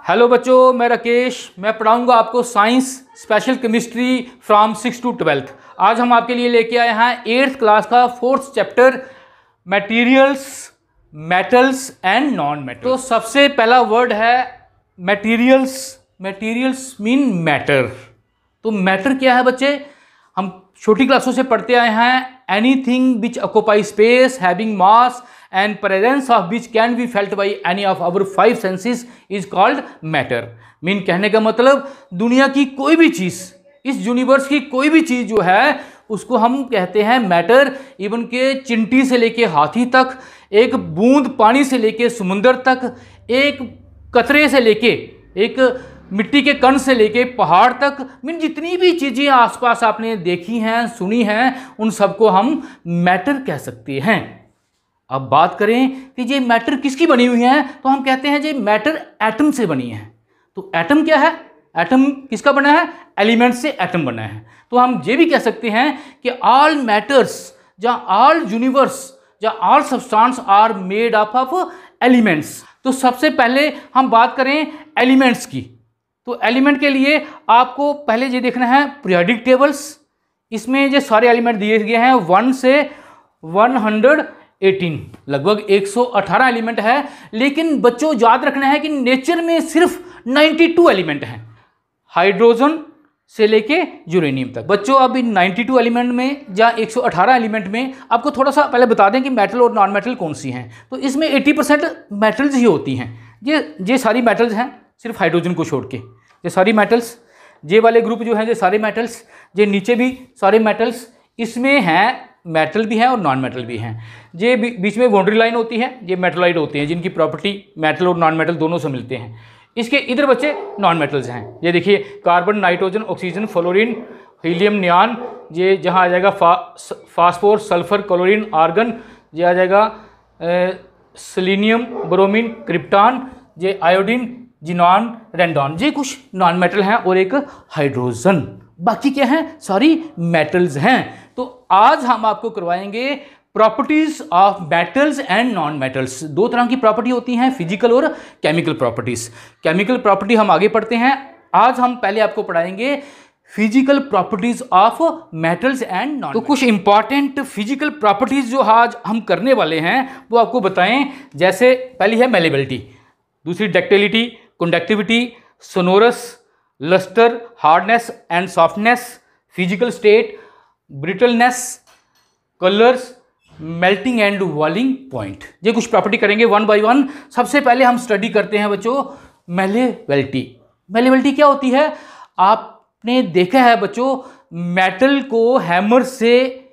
Hello बच्चों, मैं राकेश। मैं पढ़ाऊंगा आपको science special chemistry from 6 to 12th। आज हम आपके लिए लेके आए हैं 8th क्लास का 4th chapter materials, metals and non metal. तो सबसे पहला वर्ड है मटेरियल्स। Materials mean matter. तो मैटर क्या है बच्चे? हम छोटी क्लासों से पढ़ते आए हैं anything which occupy space having mass and presence of which can be felt by any of our 5 senses is called matter. Mean कहने का मतलब दुनिया की कोई भी चीज़, इस यूनिवर्स की कोई भी चीज़ जो है उसको हम कहते हैं मैटर। इवन के चिंटी से लेके हाथी तक, एक बूंद पानी से लेके समुंदर तक, एक कतरे से लेके एक मिट्टी के कण से लेके पहाड़ तक, मीन जितनी भी चीज़ें आसपास आपने देखी हैं, सुनी हैं, उन सबको हम मैटर कह सकते हैं। अब बात करें कि ये मैटर किसकी बनी हुई है, तो हम कहते हैं ये मैटर एटम से बनी है। तो एटम क्या है? एटम किसका बना है? एलिमेंट से एटम बना है। तो हम ये भी कह सकते हैं कि ऑल मैटर्स, जहाँ ऑल यूनिवर्स, जहाँ all substance are made up of elements. तो सबसे पहले हम बात करें एलिमेंट्स की। तो एलिमेंट के लिए आपको पहले ये देखना है पीरियोडिक टेबल्स। इसमें ये सारे एलिमेंट दिए गए हैं 1 से 118, लगभग 118 एलिमेंट है। लेकिन बच्चों याद रखना है कि नेचर में सिर्फ 92 एलिमेंट हैं, हाइड्रोजन से लेके यूरेनियम तक। बच्चों अब इन 92 एलिमेंट में या 118 एलिमेंट में आपको थोड़ा सा पहले बता दें कि मेटल और नॉन मेटल कौन सी हैं। तो इसमें 80% मेटल्स ही होती हैं। ये सारी मेटल्स हैं, सिर्फ हाइड्रोजन को छोड़ के। ये सारी मेटल्स, ये वाले ग्रुप जो हैं ये सारे मेटल्स, ये नीचे भी सारे मेटल्स। इसमें हैं मेटल भी हैं और नॉन मेटल भी हैं। ये बीच में बाउंड्री लाइन होती है, ये मेटलाइट होते हैं जिनकी प्रॉपर्टी मेटल और नॉन मेटल दोनों से मिलते हैं। इसके इधर बच्चे नॉन मेटल्स हैं। ये देखिए carbon, nitrogen, oxygen, fluorine, helium, neon. ये जहाँ आ जाएगा फास्फोर, सल्फर, क्लोरीन, आर्गन। ये आ जाएगा सेलेनियम, ब्रोमीन, क्रिप्टॉन। ये आयोडीन, जिनॉन, रेंडॉन। ये कुछ नॉन मेटल हैं और एक हाइड्रोजन। बाकी क्या है? सारी मेटल्स हैं। तो आज हम आपको करवाएंगे properties of metals and non metals. दो तरह की प्रॉपर्टी होती हैं, फिजिकल और केमिकल प्रॉपर्टीज। केमिकल प्रॉपर्टी हम आगे पढ़ते हैं। आज हम पहले आपको पढ़ाएंगे physical properties of metals and non. तो कुछ इंपॉर्टेंट फिजिकल प्रॉपर्टीज जो आज हम करने वाले हैं वो आपको बताएं। जैसे पहली है मेलेबिलिटी, दूसरी ductility, conductivity, sonorous, lustre, hardness and softness, physical state, brittleness, colours, melting and boiling point. ये कुछ प्रॉपर्टी करेंगे 1 by 1। सबसे पहले हम स्टडी करते हैं बच्चों मेलेबिलिटी। मेलेबिलिटी क्या होती है? आपने देखा है बच्चों, मेटल को हैमर से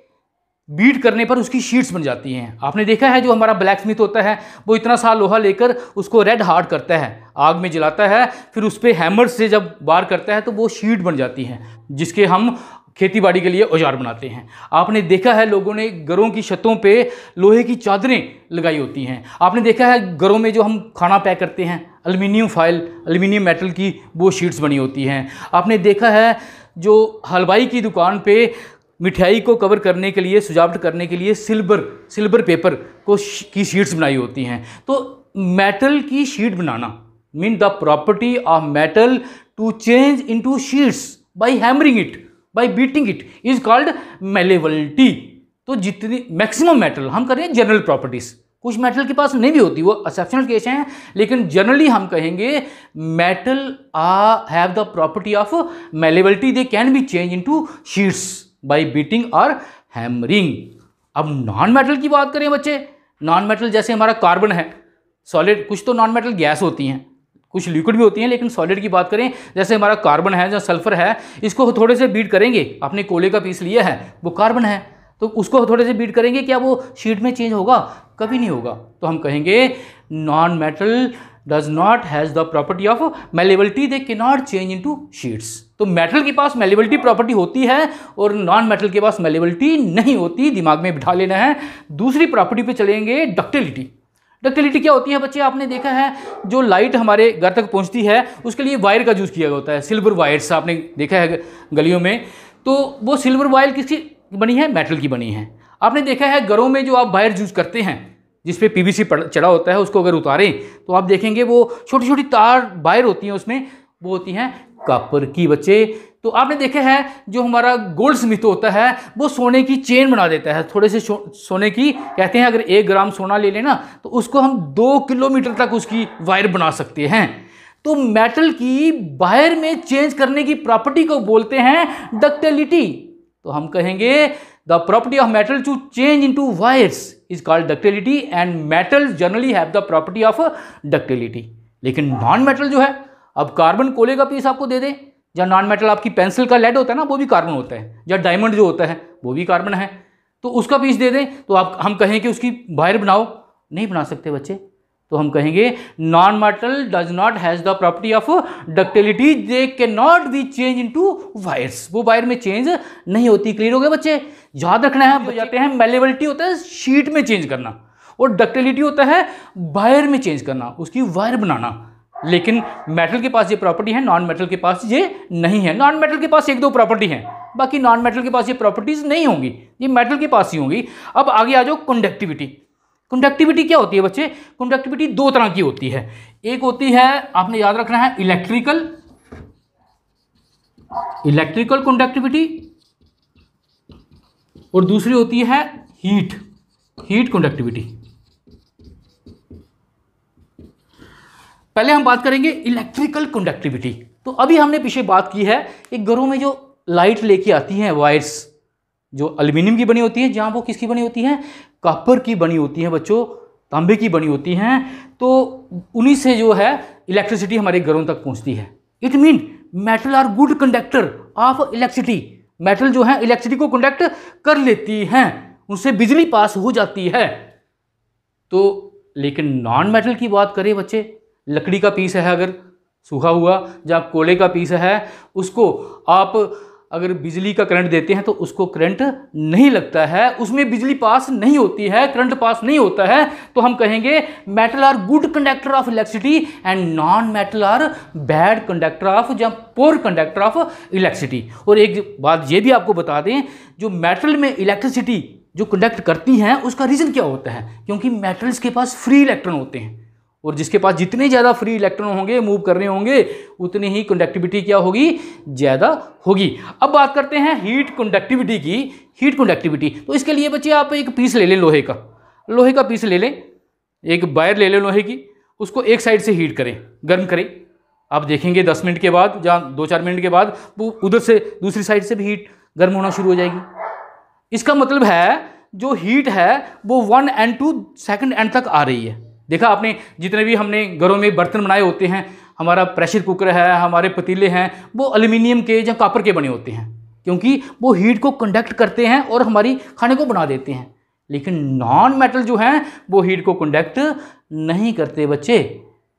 बीट करने पर उसकी शीट्स बन जाती हैं। आपने देखा है जो हमारा ब्लैक स्मिथ होता है वो इतना सा लोहा लेकर उसको रेड हार्ड करता है, आग में जलाता है, फिर उस पर हैमर से जब वार करता है तो वो शीट बन जाती हैं जिसके हम खेती बाड़ी के लिए औजार बनाते हैं। आपने देखा है लोगों ने घरों की छतों पे लोहे की चादरें लगाई होती हैं। आपने देखा है घरों में जो हम खाना पैक करते हैं एल्युमिनियम फॉयल, एल्युमिनियम मेटल की वो शीट्स बनी होती हैं। आपने देखा है जो हलवाई की दुकान पे मिठाई को कवर करने के लिए, सजावट करने के लिए सिल्वर पेपर की शीट्स बनाई होती हैं। तो मेटल की शीट बनाना mean the property of metal to change into sheets by hammering it, by beating it is called malleability. तो जितनी मैक्सिमम मेटल हम करें जनरल प्रॉपर्टीज, कुछ मेटल के पास नहीं भी होती, वो एक्सेप्शनल केस हैं, लेकिन जनरली हम कहेंगे metal have the property of malleability, they can be change into sheets bye beating और हैमरिंग। अब नॉन मेटल की बात करें बच्चे, नॉन मेटल जैसे हमारा कार्बन है सॉलिड, कुछ तो नॉन मेटल गैस होती हैं, कुछ लिक्विड भी होती हैं, लेकिन सॉलिड की बात करें जैसे हमारा कार्बन है, जो सल्फर है, इसको थोड़े से बीट करेंगे। आपने कोयले का पीस लिया है, वो कार्बन है, तो उसको थोड़े से बीट करेंगे, क्या वो शीट में चेंज होगा? कभी नहीं होगा। तो हम कहेंगे non metal does not has the property of malleability, they can not change into sheets. तो मेटल के पास मेलेबिलिटी प्रॉपर्टी होती है और नॉन मेटल के पास मेलेबिलिटी नहीं होती, दिमाग में बिठा लेना है। दूसरी प्रॉपर्टी पे चलेंगे डक्टिलिटी। डक्टिलिटी क्या होती है बच्चे? आपने देखा है जो लाइट हमारे घर तक पहुंचती है उसके लिए वायर का यूज़ किया होता है, सिल्वर वायर्स आपने देखा है गलियों में। तो वो सिल्वर वायर किसकी बनी है? मेटल की बनी है। आपने देखा है घरों में जो आप वायर यूज़ करते हैं, जिस पे पीवीसी चढ़ा होता है उसको अगर उतारें तो आप देखेंगे वो छोटी छोटी तार वायर होती हैं उसमें, वो होती हैं कॉपर की बच्चे। तो आपने देखा है जो हमारा गोल्ड स्मिथ होता है वो सोने की चेन बना देता है, थोड़े से सोने की, कहते हैं अगर 1 ग्राम सोना ले लेना तो उसको हम 2 किलोमीटर तक उसकी वायर बना सकते हैं। तो मेटल की वायर में चेंज करने की प्रॉपर्टी को बोलते हैं डक्टिलिटी। तो हम कहेंगे the property of metal to change into wires is called ductility and metal generally have the property of ductility. लेकिन नॉन मेटल जो है, अब कार्बन कोले का पीस आपको दे दें, या नॉन मेटल आपकी पेंसिल का लेड होता है ना वो भी कार्बन होता है, या डायमंड जो होता है वो भी कार्बन है, तो उसका पीस दे दें तो हम कहें कि उसकी वायर बनाओ, नहीं बना सकते बच्चे। तो हम कहेंगे non metal does not has the property of ductility, they can not be change into wires, वो वायर में चेंज नहीं होती। क्लियर हो गया बच्चे? याद रखना है, हो जाते हैं मेलेबिलिटी होता है शीट में चेंज करना, और डक्टिलिटी होता है वायर में चेंज करना, उसकी वायर बनाना। लेकिन मेटल के पास ये प्रॉपर्टी है, नॉन मेटल के पास ये नहीं है। नॉन मेटल के पास 1-2 प्रॉपर्टी हैं, बाकी नॉन मेटल के पास ये प्रॉपर्टीज नहीं होंगी, ये मेटल के पास ही होंगी। अब आगे आ जाओ कंडक्टिविटी। कंडक्टिविटी क्या होती है बच्चे? कंडक्टिविटी 2 तरह की होती है। एक होती है, आपने याद रखना है, इलेक्ट्रिकल कंडक्टिविटी, और दूसरी होती है हीट कंडक्टिविटी। पहले हम बात करेंगे इलेक्ट्रिकल कंडक्टिविटी। तो अभी हमने पीछे बात की है एक घरों में जो लाइट लेके आती हैं वायर्स, जो एल्यूमिनियम की बनी होती है, जहां वो किसकी बनी होती है? कॉपर की बनी होती है बच्चों, तांबे की बनी होती हैं। तो उन्हीं से जो है इलेक्ट्रिसिटी हमारे घरों तक पहुंचती है। It mean metal are good conductor of electricity. Metal जो है इलेक्ट्रिसिटी को कंडक्ट कर लेती हैं, उनसे बिजली पास हो जाती है। तो लेकिन नॉन मेटल की बात करें बच्चे, लकड़ी का पीस है अगर सूखा हुआ, जहाँ कोयले का पीस है, उसको आप अगर बिजली का करंट देते हैं तो उसको करंट नहीं लगता है, उसमें बिजली पास नहीं होती है, करंट पास नहीं होता है। तो हम कहेंगे metal are good conductor of electricity and non metal are bad conductor of, या पोर कंडक्टर ऑफ इलेक्ट्रिसिटी। और एक बात ये भी आपको बता दें, जो मेटल में इलेक्ट्रिसिटी जो कंडक्ट करती हैं उसका रीज़न क्या होता है? क्योंकि मेटल्स के पास फ्री इलेक्ट्रॉन होते हैं, और जिसके पास जितने ज़्यादा फ्री इलेक्ट्रॉन होंगे, मूव कर रहे होंगे, उतनी ही कंडक्टिविटी क्या होगी? ज़्यादा होगी। अब बात करते हैं हीट कंडक्टिविटी की। हीट कंडक्टिविटी, तो इसके लिए बच्चे आप एक पीस ले लें लोहे का पीस ले लें, एक वायर ले लें लोहे की, उसको एक साइड से हीट करें, गर्म करें। आप देखेंगे 10 मिनट के बाद या 2-4 मिनट के बाद वो उधर से दूसरी साइड से भी हीट गर्म होना शुरू हो जाएगी। इसका मतलब है जो हीट है वो 1 एंड 2 सेकंड एंड तक आ रही है। देखा आपने, जितने भी हमने घरों में बर्तन बनाए होते हैं, हमारा प्रेशर कुकर है, हमारे पतीले हैं, वो एल्यूमिनियम के या कॉपर के बने होते हैं, क्योंकि वो हीट को कंडक्ट करते हैं और हमारी खाने को बना देते हैं। लेकिन नॉन मेटल जो हैं वो हीट को कंडक्ट नहीं करते बच्चे।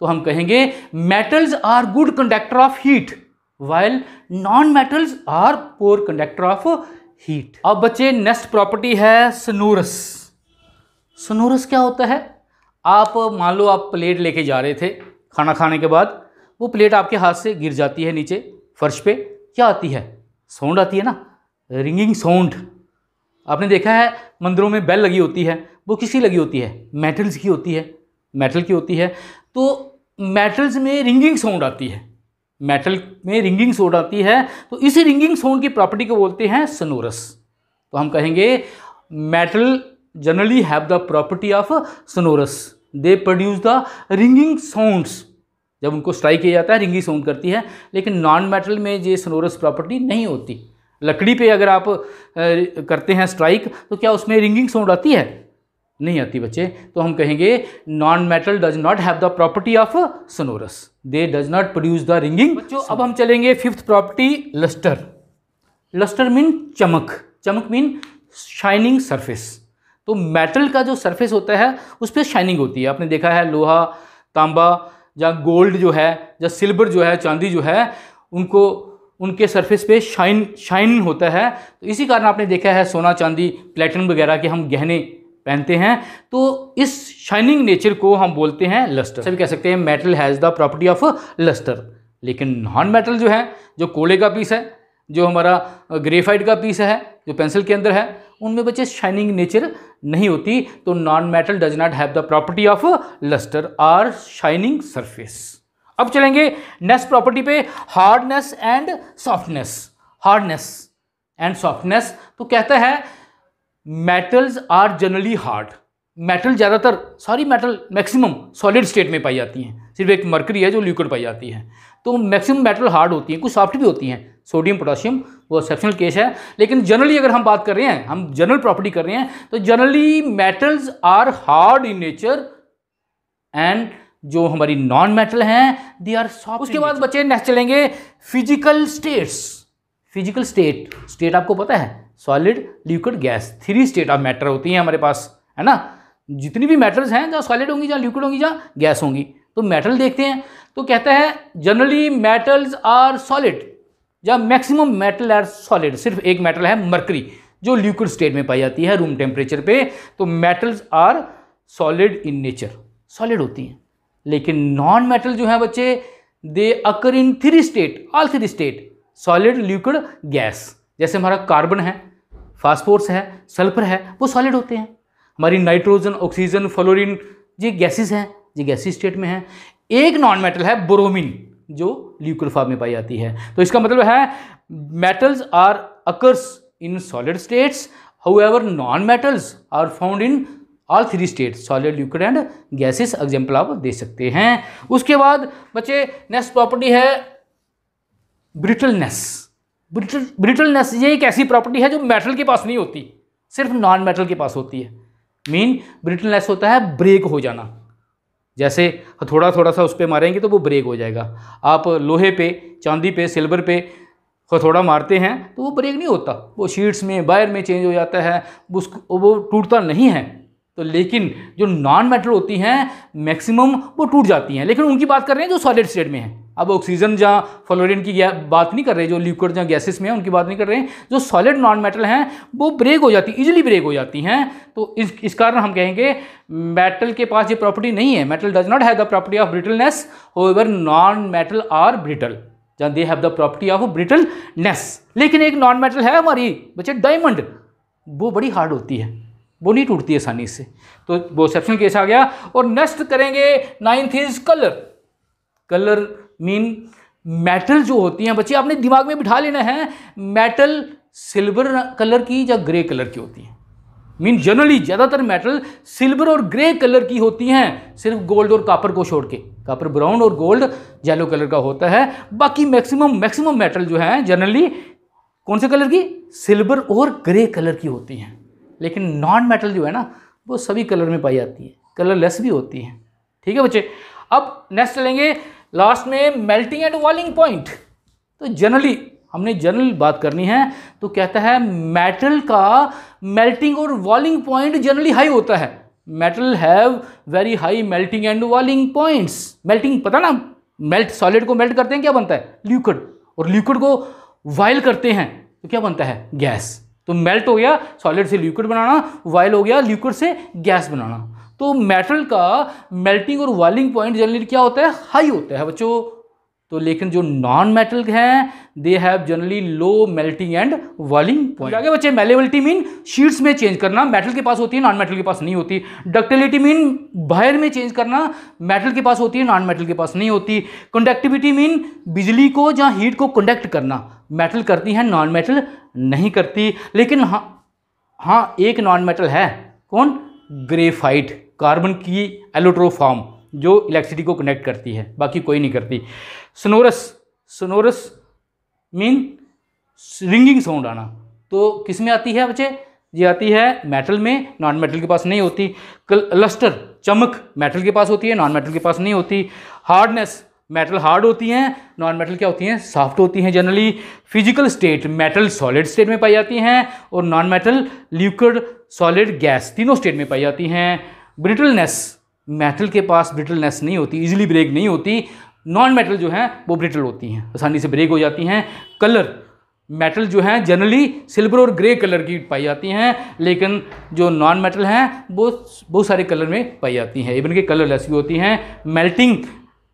तो हम कहेंगे metals are good conductor of heat while non metals are poor conductor of heat. अब बच्चे नेक्स्ट प्रॉपर्टी है सनोरस। सनोरस क्या होता है? आप मान लो आप प्लेट लेके जा रहे थे खाना खाने के बाद, वो प्लेट आपके हाथ से गिर जाती है नीचे फर्श पे, क्या आती है? साउंड आती है ना, रिंगिंग साउंड। आपने देखा है मंदिरों में बेल लगी होती है, वो किसकी लगी होती है? मेटल्स की होती है, मेटल की होती है। तो मेटल्स में रिंगिंग साउंड आती है, मेटल में रिंगिंग साउंड आती है, तो इसी रिंगिंग साउंड की प्रॉपर्टी को बोलते हैं सनोरस। तो हम कहेंगे metal generally have the property of sonorous, they produce the ringing sounds. जब उनको स्ट्राइक किया जाता है रिंगिंग साउंड करती है, लेकिन नॉन मेटल में ये सनोरस प्रॉपर्टी नहीं होती। लकड़ी पे अगर आप करते हैं स्ट्राइक तो क्या उसमें रिंगिंग साउंड आती है? नहीं आती बच्चे। तो हम कहेंगे non metal does not have the property of sonorous, they does not produce the ringing. बच्चों अब हम चलेंगे 5th property, lustre. Lustre mean चमक, चमक मीन शाइनिंग सरफेस। तो मेटल का जो सरफेस होता है उस पर शाइनिंग होती है। आपने देखा है लोहा, तांबा या गोल्ड जो है या सिल्वर जो है, चांदी जो है, उनको उनके सरफेस पे शाइन होता है। तो इसी कारण आपने देखा है सोना, चांदी, प्लेटिनम वगैरह के हम गहने पहनते हैं। तो इस शाइनिंग नेचर को हम बोलते हैं लस्टर। सभी कह सकते हैं metal has the property of lustre. लेकिन नॉन मेटल जो है, जो कोयले का पीस है, जो हमारा ग्रेफाइट का पीस है, जो पेंसिल के अंदर है, उनमें बच्चे शाइनिंग नेचर नहीं होती, तो non metal does not have the property of lustre और शाइनिंग सरफेस। अब चलेंगे नेक्स्ट प्रॉपर्टी पे, hardness and softness. Hardness and softness, तो कहता है metals are generally hard. Metal ज़्यादातर, सारी मेटल मैक्सिमम सॉलिड स्टेट में पाई जाती हैं, सिर्फ एक मरकरी है जो लिक्विड पाई जाती है, तो मैक्सिमम मेटल हार्ड होती हैं, कुछ सॉफ्ट भी होती हैं, सोडियम पोटाशियम वो एक्सेप्शनल केस है। लेकिन जनरली अगर हम बात कर रहे हैं, हम जनरल प्रॉपर्टी कर रहे हैं, तो generally metals are hard in nature and जो हमारी नॉन मेटल हैं दे आर सॉफ्ट। उसके बाद बच्चे नेक्स्ट चलेंगे physical states. Physical state, state आपको पता है solid liquid gas, 3 state of matter होती हैं हमारे पास, है ना। जितनी भी मेटल्स हैं जहाँ सॉलिड होंगी, जहाँ लिक्विड होंगी, जहाँ गैस होंगी, तो मेटल देखते हैं। तो कहता है जनरली मेटल्स आर सॉलिड, जहाँ मैक्सिमम मेटल आर सॉलिड, सिर्फ एक मेटल है मरकरी जो लिक्विड स्टेट में पाई जाती है रूम टेम्परेचर पे, तो metals are solid in nature, solid होती हैं। लेकिन नॉन मेटल जो है बच्चे, they occur in 3 state, all 3 state, solid liquid gas. जैसे हमारा कार्बन है, फास्फोरस है, सल्फर है, वो सॉलिड होते हैं। हमारी नाइट्रोजन, ऑक्सीजन, फ्लोरीन, ये गैसेस हैं, ये गैसी स्टेट में है। एक नॉन मेटल है ब्रोमीन जो लिक्विड फॉर्म में पाई जाती है। तो इसका मतलब है metals are occurs in solid states, however non metals are found in all 3 state, solid liquid and gases. Example आप दे सकते हैं। उसके बाद बच्चे नेक्स्ट प्रॉपर्टी है ब्रिटलनेस। ब्रिटलनेस ये एक ऐसी प्रॉपर्टी है जो मेटल के पास नहीं होती, सिर्फ नॉन मेटल के पास होती है। मीन ब्रिटलनेस होता है ब्रेक हो जाना, जैसे थोड़ा थोड़ा सा उस पर मारेंगे तो वो ब्रेक हो जाएगा। आप लोहे पे, चांदी पे, सिल्वर पे थोड़ा मारते हैं तो वो ब्रेक नहीं होता, वो शीट्स में, वायर में चेंज हो जाता है, उसको वो टूटता नहीं है। तो लेकिन जो नॉन मेटल होती हैं मैक्सिमम वो टूट जाती हैं, लेकिन उनकी बात कर रहे हैं जो सॉलिड स्टेट में है। अब ऑक्सीजन जहाँ फ्लोरीन की बात नहीं कर रहे, जो लिक्विड जहाँ गैसेस में है उनकी बात नहीं कर रहे हैं। जो सॉलिड नॉन मेटल हैं वो ब्रेक हो जाती, इजीली ब्रेक हो जाती हैं। तो इस कारण हम कहेंगे मेटल के पास ये प्रॉपर्टी नहीं है। Metal does not have the property of brittleness, however non metal are brittle, जहाँ they have the property of brittleness. लेकिन एक नॉन मेटल है हमारी बच्चे डायमंड, वो बड़ी हार्ड होती है, वो नहीं टूटती आसानी से, तो वो एक्सेप्शनल केस आ गया। और नेक्स्ट करेंगे 9th is colour. Colour mean metal जो होती हैं बच्चे, आपने दिमाग में बिठा लेना है, मेटल सिल्वर कलर की या ग्रे कलर की होती है। मीन जनरली ज़्यादातर मेटल सिल्वर और ग्रे कलर की होती हैं, सिर्फ गोल्ड और कापर को छोड़ के। कापर ब्राउन और गोल्ड येलो कलर का होता है। बाकी मैक्सिमम मेटल जो है जनरली कौन से कलर की, सिल्वर और ग्रे कलर की होती हैं। लेकिन नॉन मेटल जो है ना वो सभी कलर में पाई जाती है, कलरलेस भी होती हैं। ठीक है बच्चे। अब नेक्स्ट चलेंगे लास्ट में मेल्टिंग एंड बॉइलिंग पॉइंट। तो जनरली हमने जनरल बात करनी है, तो कहता है मेटल का मेल्टिंग और बॉइलिंग पॉइंट जनरली हाई होता है। Metal have very high melting and boiling points. Melting पता ना, मेल्ट, सॉलिड को मेल्ट करते हैं क्या बनता है, लिक्विड, और लिक्विड को बॉयल करते हैं तो क्या बनता है, गैस। तो मेल्ट हो गया सॉलिड से लिक्विड बनाना, बॉयल हो गया लिक्विड से गैस बनाना। तो मेटल का मेल्टिंग और बॉइलिंग पॉइंट जनरली क्या होता है, हाई होता है बच्चों। तो लेकिन जो नॉन मेटल हैं they have generally low melting and boiling point. आगे बच्चे मेलेबिलिटी मीन शीट्स में चेंज करना, मेटल के पास होती है, नॉन मेटल के पास नहीं होती। डक्टिलिटी मीन वायर में चेंज करना, मेटल के पास होती है, नॉन मेटल के पास नहीं होती। कंडक्टिविटी मीन बिजली को जहाँ हीट को कंडक्ट करना, मेटल करती है, नॉन मेटल नहीं करती। लेकिन हाँ एक नॉन मेटल है, कौन, ग्रेफाइट, कार्बन की एलोट्रोफॉर्म जो इलेक्ट्रिसिटी को कनेक्ट करती है, बाकी कोई नहीं करती। सोनोरस मीन रिंगिंग साउंड आना, तो किस में आती है बच्चे, ये आती है मेटल में, नॉन मेटल के पास नहीं होती। लस्टर, चमक, मेटल के पास होती है, नॉन मेटल के पास नहीं होती। हार्डनेस, मेटल हार्ड होती हैं, नॉन मेटल क्या होती हैं, सॉफ्ट होती हैं generally. Physical state, metal solid state में पाई जाती हैं और non metal liquid, solid, gas, तीनों स्टेट में पाई जाती हैं। ब्रिटलनेस, मेटल के पास ब्रिटलनेस नहीं होती, इजीली ब्रेक नहीं होती। नॉन मेटल जो हैं वो ब्रिटल होती हैं, आसानी से ब्रेक हो जाती हैं। कलर, मेटल जो हैं जनरली सिल्वर और ग्रे कलर की पाई जाती हैं, लेकिन जो नॉन मेटल हैं वो बहुत सारे कलर में पाई जाती हैं, इवन के कलरलेस भी होती हैं। Melting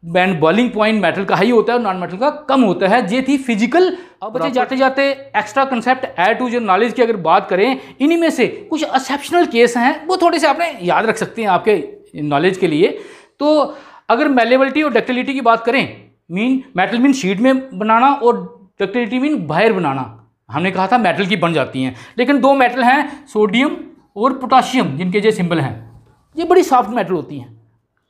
and boiling point metal का हाई होता है और नॉन मेटल का कम होता है। ये थी फिजिकल। अब बच्चे जाते जाते एक्स्ट्रा कंसेप्ट ऐड टू जो नॉलेज की अगर बात करें, इन्हीं में से कुछ एक्सेप्शनल केस हैं, वो थोड़े से आपने याद रख सकते हैं आपके नॉलेज के लिए। तो अगर मेलेबिलिटी और डक्टिलिटी की बात करें, मेटल मीन शीट में बनाना और डक्टिलिटी मीन बाहर बनाना। हमने कहा था मेटल की बन जाती हैं, लेकिन दो मेटल हैं सोडियम और पोटाशियम, जिनके जो सिंबल हैं, ये बड़ी सॉफ्ट मेटल होती हैं,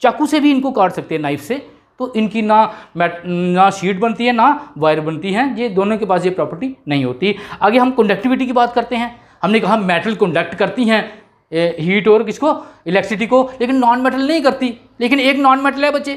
चाकू से भी इनको काट सकते हैं, नाइफ से। तो इनकी ना शीट बनती है ना वायर बनती है, ये दोनों के पास ये प्रॉपर्टी नहीं होती। आगे हम कंडक्टिविटी की बात करते हैं। हमने कहा मेटल कंडक्ट करती हैं हीट और किसको, इलेक्ट्रिसिटी को, लेकिन नॉन मेटल नहीं करती। लेकिन एक नॉन मेटल है बच्चे,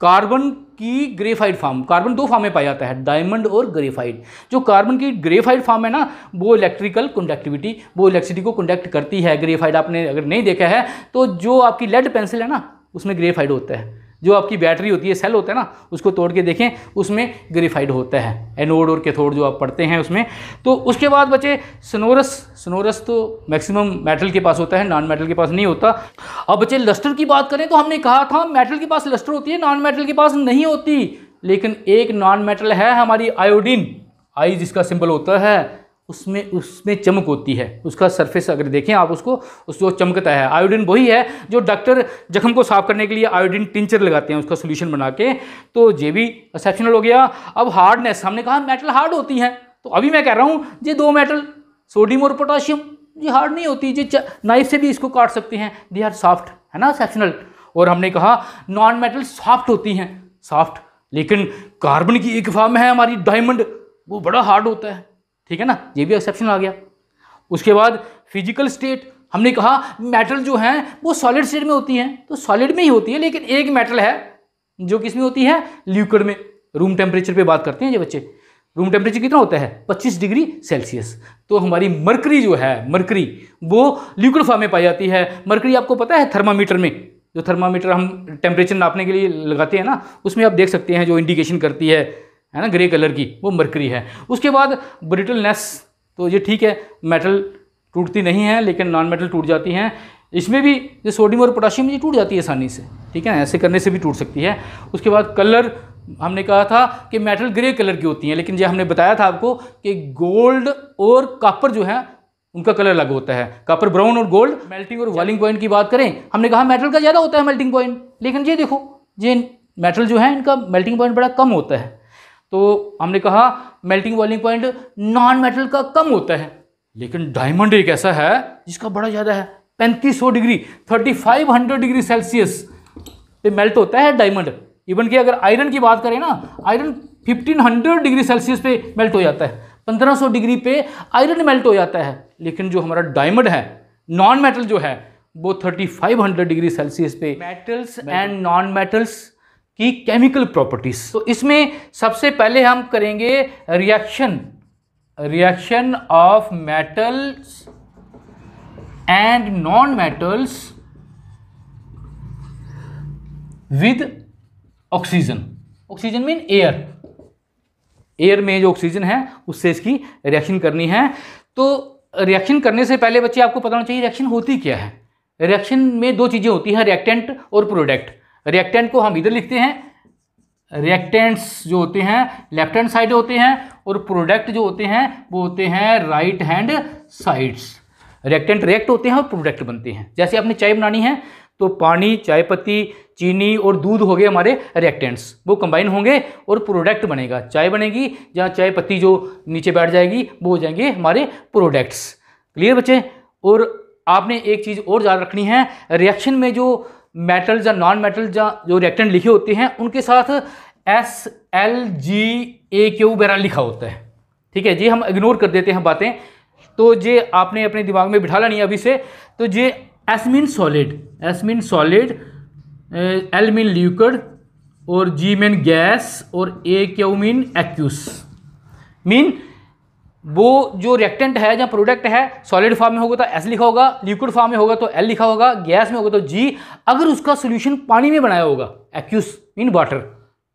कार्बन की ग्रेफाइट फॉर्म। कार्बन दो फॉर्म में पाया जाता है, डायमंड और ग्रेफाइट। जो कार्बन की ग्रेफाइट फॉर्म है ना, वो इलेक्ट्रिकल कंडक्टिविटी, वो इलेक्ट्रिसिटी को कंडक्ट करती है। ग्रेफाइट आपने अगर नहीं देखा है तो जो आपकी लेड पेंसिल है ना, उसमें ग्रेफाइट होता है। जो आपकी बैटरी होती है, सेल होता है ना, उसको तोड़ के देखें, उसमें ग्रेफाइट होता है, एनोड और कैथोड जो आप पढ़ते हैं उसमें। तो उसके बाद बचे स्नोरस तो मैक्सिमम मेटल के पास होता है, नॉन मेटल के पास नहीं होता। अब बचे लस्टर की बात करें तो हमने कहा था मेटल के पास लस्टर होती है, नॉन मेटल के पास नहीं होती। लेकिन एक नॉन मेटल है हमारी आयोडीन, आई जिसका सिंबल होता है, उसमें चमक होती है। उसका सरफेस अगर देखें आप उसको चमकता है। आयोडीन वही है जो डॉक्टर जख्म को साफ करने के लिए आयोडीन टिंचर लगाते हैं, उसका सोल्यूशन बना के। तो ये भी एक्सेप्शनल हो गया। अब हार्डनेस, हमने कहा मेटल हार्ड होती हैं, तो अभी मैं कह रहा हूँ ये दो मेटल सोडियम और पोटाशियम, ये हार्ड नहीं होती, ये नाइफ से भी इसको काट सकते हैं, दे आर सॉफ्ट, है ना, एक्सेप्शनल। और हमने कहा नॉन मेटल सॉफ्ट होती हैं, सॉफ्ट। लेकिन कार्बन की एक फॉर्म है हमारी डायमंड, वो बड़ा हार्ड होता है, ठीक है ना, ये भी एक्सेप्शन आ गया। उसके बाद फिजिकल स्टेट, हमने कहा मेटल जो है वो सॉलिड स्टेट में होती हैं, तो सॉलिड में ही होती है। लेकिन एक मेटल है जो किस में होती है, लिक्विड में। रूम टेम्परेचर पे बात करते हैं ये बच्चे, रूम टेम्परेचर कितना होता है, 25 डिग्री सेल्सियस। तो हमारी मरकरी जो है, मरकरी वो लिक्विड फॉर्म में पाई जाती है। मरकरी आपको पता है थर्मामीटर में, जो थर्मामीटर हम टेम्परेचर नापने के लिए लगाते हैं ना, उसमें आप देख सकते हैं जो इंडिकेशन करती है ना, ग्रे कलर की, वो मरकरी है। उसके बाद ब्रिटलनेस, तो ये ठीक है, मेटल टूटती नहीं है लेकिन नॉन मेटल टूट जाती हैं। इसमें भी जो सोडियम और पोटाशियम ये टूट जाती है आसानी से, ठीक है ना, ऐसे करने से भी टूट सकती है। उसके बाद कलर, हमने कहा था कि मेटल ग्रे कलर की होती हैं, लेकिन जो हमने बताया था आपको कि गोल्ड और कॉपर जो है उनका कलर अलग होता है, कॉपर ब्राउन और गोल्ड। मेल्टिंग और बॉइलिंग पॉइंट की बात करें, हमने कहा मेटल का ज़्यादा होता है मेल्टिंग पॉइंट, लेकिन ये देखो ये मेटल जो है इनका मेल्टिंग पॉइंट बड़ा कम होता है। तो हमने कहा melting boiling point non metal का कम होता है। लेकिन डायमंड एक ऐसा है जिसका बड़ा ज़्यादा है, 3500 डिग्री 3500 डिग्री सेल्सियस पे मेल्ट होता है डायमंड। इवन कि अगर आयरन की बात करें ना, आयरन 1500 डिग्री सेल्सियस पे मेल्ट हो जाता है, 1500 डिग्री पे आयरन मेल्ट हो जाता है। लेकिन जो हमारा डायमंड है, नॉन मेटल जो है, वो 3500 डिग्री सेल्सियस पे। मेटल्स एंड नॉन मेटल्स की केमिकल प्रॉपर्टीज, तो इसमें सबसे पहले हम करेंगे reaction of metals and non metals with oxygen. Oxygen mean air, air में जो ऑक्सीजन है उससे इसकी रिएक्शन करनी है। तो रिएक्शन करने से पहले बच्चे आपको पता होना चाहिए रिएक्शन होती क्या है। रिएक्शन में दो चीज़ें होती हैं, रिएक्टेंट और प्रोडक्ट। रिएक्टेंट को हम इधर लिखते हैं, रिएक्टेंट्स जो होते हैं लेफ्ट हैंड साइड होते हैं, और प्रोडक्ट जो होते हैं वो होते हैं right hand sides. Reactant react होते हैं और प्रोडक्ट बनते हैं। जैसे आपने चाय बनानी है तो पानी, चाय पत्ती, चीनी और दूध हो गए हमारे रिएक्टेंट्स, वो कंबाइन होंगे और प्रोडक्ट बनेगा, चाय बनेगी। जहाँ चाय पत्ती जो नीचे बैठ जाएगी वो हो जाएंगे हमारे प्रोडक्ट्स। क्लियर बच्चे? और आपने एक चीज़ और याद रखनी है, रिएक्शन में जो मेटल्स या नॉन मेटल्स जो रिएक्टेंट लिखे होते हैं उनके साथ SLGAQ वगैरह लिखा होता है, ठीक है जी, हम इग्नोर कर देते हैं बातें। तो ये आपने अपने दिमाग में बिठा लेनी है अभी से। तो ये S mean solid, L mean liquid और G मीन गैस और AQ मीन एक्यूस। मीन वो जो रिएक्टेंट है या प्रोडक्ट है, सॉलिड फॉर्म में होगा तो S लिखा होगा, लिक्विड फॉर्म में होगा तो L लिखा होगा, गैस में होगा तो G। अगर उसका सोल्यूशन पानी में बनाया होगा, एक्यूस मीन वाटर,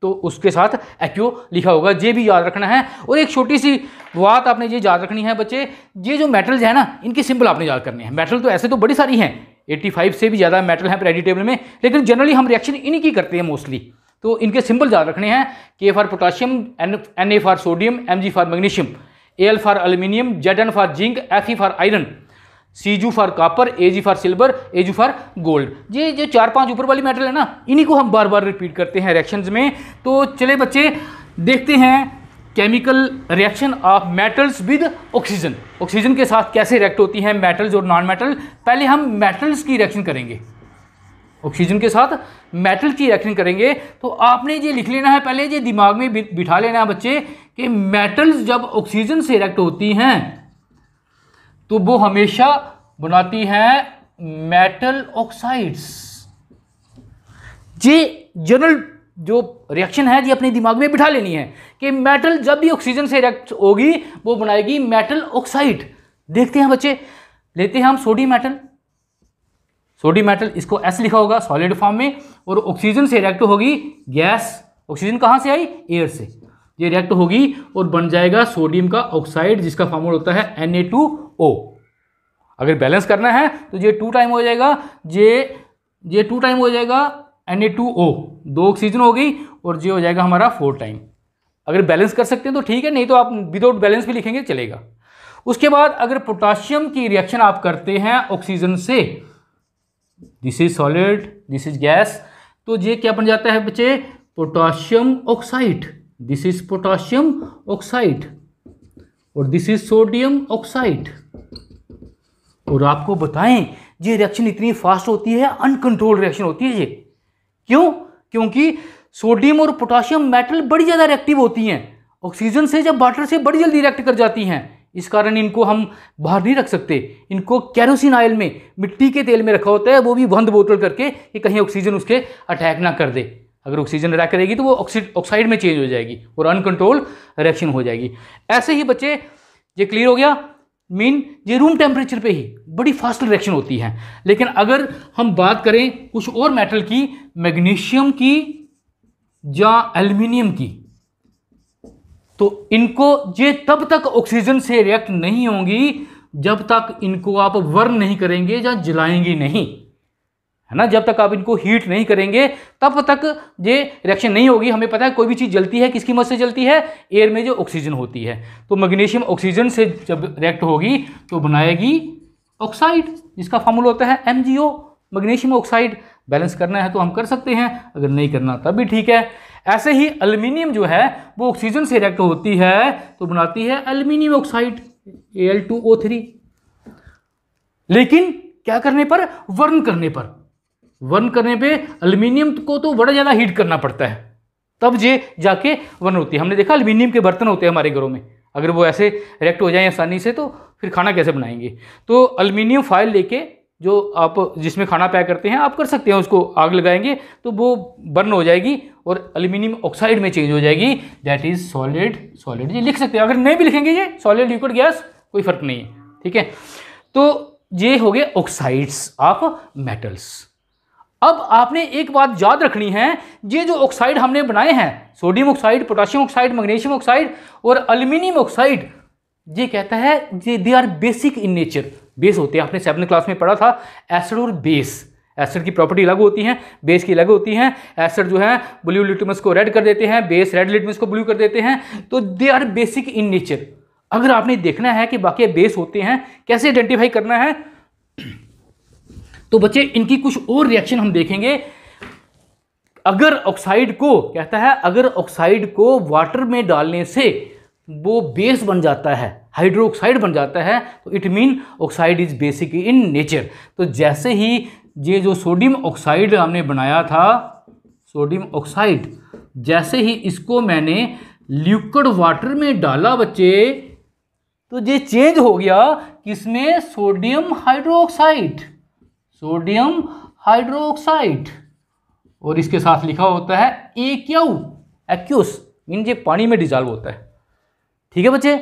तो उसके साथ एक्यू लिखा होगा। ये भी याद रखना है। और एक छोटी सी बात आपने ये याद रखनी है बच्चे, ये जो मेटल्स है ना, इनके सिंबल आपने याद करने हैं। मेटल तो ऐसे तो बड़ी सारी हैं, 85 से भी ज़्यादा मेटल हैं पीरियोडिक टेबल में, लेकिन जनरली हम रिएक्शन इन्हीं की करते हैं मोस्टली। तो इनके सिंबल याद रखने हैं, के for potassium, Na for sodium, Mg for magnesium, Al for aluminium, Zn for zinc, Fe for iron, Cg for copper, Ag for silver, Ag for gold. ये जो 4-5 ऊपर वाली मेटल है ना, इन्हीं को हम बार बार रिपीट करते हैं रिएक्शंस में। तो चले बच्चे देखते हैं chemical reaction of metals with oxygen. Oxygen के साथ कैसे रिएक्ट होती हैं मेटल्स और नॉन मेटल। पहले हम मेटल्स की रिएक्शन करेंगे, ऑक्सीजन के साथ मेटल की रिएक्शन करेंगे। तो आपने ये लिख लेना है, पहले ये दिमाग में बिठा लेना है बच्चे कि मेटल्स जब ऑक्सीजन से रिएक्ट होती हैं तो वो हमेशा बनाती हैं मेटल ऑक्साइड्स। ये जनरल जो रिएक्शन है ये अपने दिमाग में बिठा लेनी है कि मेटल जब भी ऑक्सीजन से रिएक्ट होगी वो बनाएगी मेटल ऑक्साइड। देखते हैं बच्चे, लेते हैं हम सोडियम मेटल। सोडियम मेटल इसको S लिखा होगा सॉलिड फॉर्म में, और ऑक्सीजन से रिएक्ट होगी गैस। ऑक्सीजन कहाँ से आई? एयर से। ये रिएक्ट होगी और बन जाएगा सोडियम का ऑक्साइड, जिसका फॉर्मूला होता है Na2O। अगर बैलेंस करना है तो ये 2 टाइम हो जाएगा, ये 2 टाइम हो जाएगा Na2O, 2 ऑक्सीजन हो गई, और ये हो जाएगा हमारा 4 टाइम। अगर बैलेंस कर सकते हैं तो ठीक है, नहीं तो आप विदाउट बैलेंस भी लिखेंगे चलेगा। उसके बाद अगर पोटाशियम की रिएक्शन आप करते हैं ऑक्सीजन से, this is solid, this is gas, तो ये क्या बन जाता है बच्चे? Potassium oxide. This is potassium oxide और दिस इज सोडियम ऑक्साइड। और आपको बताएं ये रिएक्शन इतनी फास्ट होती है, अनकंट्रोल्ड रिएक्शन होती है ये। क्यों? क्योंकि सोडियम और पोटाशियम मेटल बड़ी ज़्यादा रिएक्टिव होती हैं, ऑक्सीजन से जब वाटर से बड़ी जल्दी रिएक्ट कर जाती हैं। इस कारण इनको हम बाहर नहीं रख सकते, इनको कैरोसिन ऑयल में, मिट्टी के तेल में रखा होता है, वो भी बंद बोतल करके कि कहीं ऑक्सीजन उसके अटैक ना कर दे। अगर ऑक्सीजन अटैक करेगी तो वो ऑक्साइड में चेंज हो जाएगी और अनकंट्रोल रिएक्शन हो जाएगी। ऐसे ही बच्चे ये क्लियर हो गया, मीन ये रूम टेम्परेचर पे ही बड़ी फास्ट रिएक्शन होती है। लेकिन अगर हम बात करें कुछ और मेटल की, मैग्नीशियम की या एल्युमिनियम की, तो इनको ये तब तक ऑक्सीजन से रिएक्ट नहीं होंगी जब तक इनको आप बर्न नहीं करेंगे या जलाएंगे नहीं, है ना। जब तक आप इनको हीट नहीं करेंगे तब तक ये रिएक्शन नहीं होगी। हमें पता है कोई भी चीज़ जलती है किसकी मदद से जलती है? एयर में जो ऑक्सीजन होती है। तो मैग्नीशियम ऑक्सीजन से जब रिएक्ट होगी तो बनाएगी ऑक्साइड, जिसका फार्मूला होता है MgO, मैग्नीशियम ऑक्साइड। बैलेंस करना है तो हम कर सकते हैं, अगर नहीं करना तब भी ठीक है। ऐसे ही एल्युमिनियम जो है वो ऑक्सीजन से रिएक्ट होती है तो बनाती है एल्युमिनियम ऑक्साइड Al2O3। लेकिन क्या करने पर? वर्न करने पर। वर्न करने पे एल्युमिनियम को तो बड़ा ज़्यादा हीट करना पड़ता है, तब ये जाके वर्न होती है। हमने देखा एल्युमिनियम के बर्तन होते हैं हमारे घरों में, अगर वो ऐसे रिएक्ट हो जाए आसानी से तो फिर खाना कैसे बनाएंगे। तो एल्युमिनियम फॉयल लेके जो आप जिसमें खाना पैक करते हैं आप कर सकते हैं, उसको आग लगाएंगे तो वो बर्न हो जाएगी और एल्युमिनियम ऑक्साइड में चेंज हो जाएगी, दैट इज सॉलिड। सॉलिड ये लिख सकते हैं, अगर नहीं भी लिखेंगे ये सॉलिड, लिक्विड, गैस, कोई फर्क नहीं है, ठीक है। तो ये हो गए ऑक्साइड्स ऑफ मेटल्स। अब आपने एक बात याद रखनी है, ये जो ऑक्साइड हमने बनाए हैं, sodium oxide, potassium oxide, magnesium oxide और एल्युमिनियम ऑक्साइड, ये कहता है ये they are basic in nature. Base होते हैं, आपने 7th क्लास में पढ़ा था एसिड और बेस। एसिड की प्रॉपर्टी अलग होती हैं, बेस की अलग होती हैं। एसिड जो है ब्लू लिटमस को रेड कर देते हैं, बेस रेड लिटमस को ब्लू कर देते हैं, तो they are basic in nature. अगर आपने देखना है कि बाकी बेस होते हैं, कैसे आइडेंटिफाई करना है, तो बच्चे इनकी कुछ और रिएक्शन हम देखेंगे। अगर ऑक्साइड को कहता है, अगर ऑक्साइड को वाटर में डालने से वो बेस बन जाता है, हाइड्रोक्साइड बन जाता है, तो it mean oxide is basic in nature. तो जैसे ही ये जो सोडियम ऑक्साइड हमने बनाया था, सोडियम ऑक्साइड, जैसे ही इसको मैंने लिक्विड वाटर में डाला बच्चे, तो ये चेंज हो गया किसमें? Sodium hydroxide, sodium hydroxide. और इसके साथ लिखा होता है एक्यूस, मीन ये पानी में डिजॉल्व होता है, ठीक है बच्चे।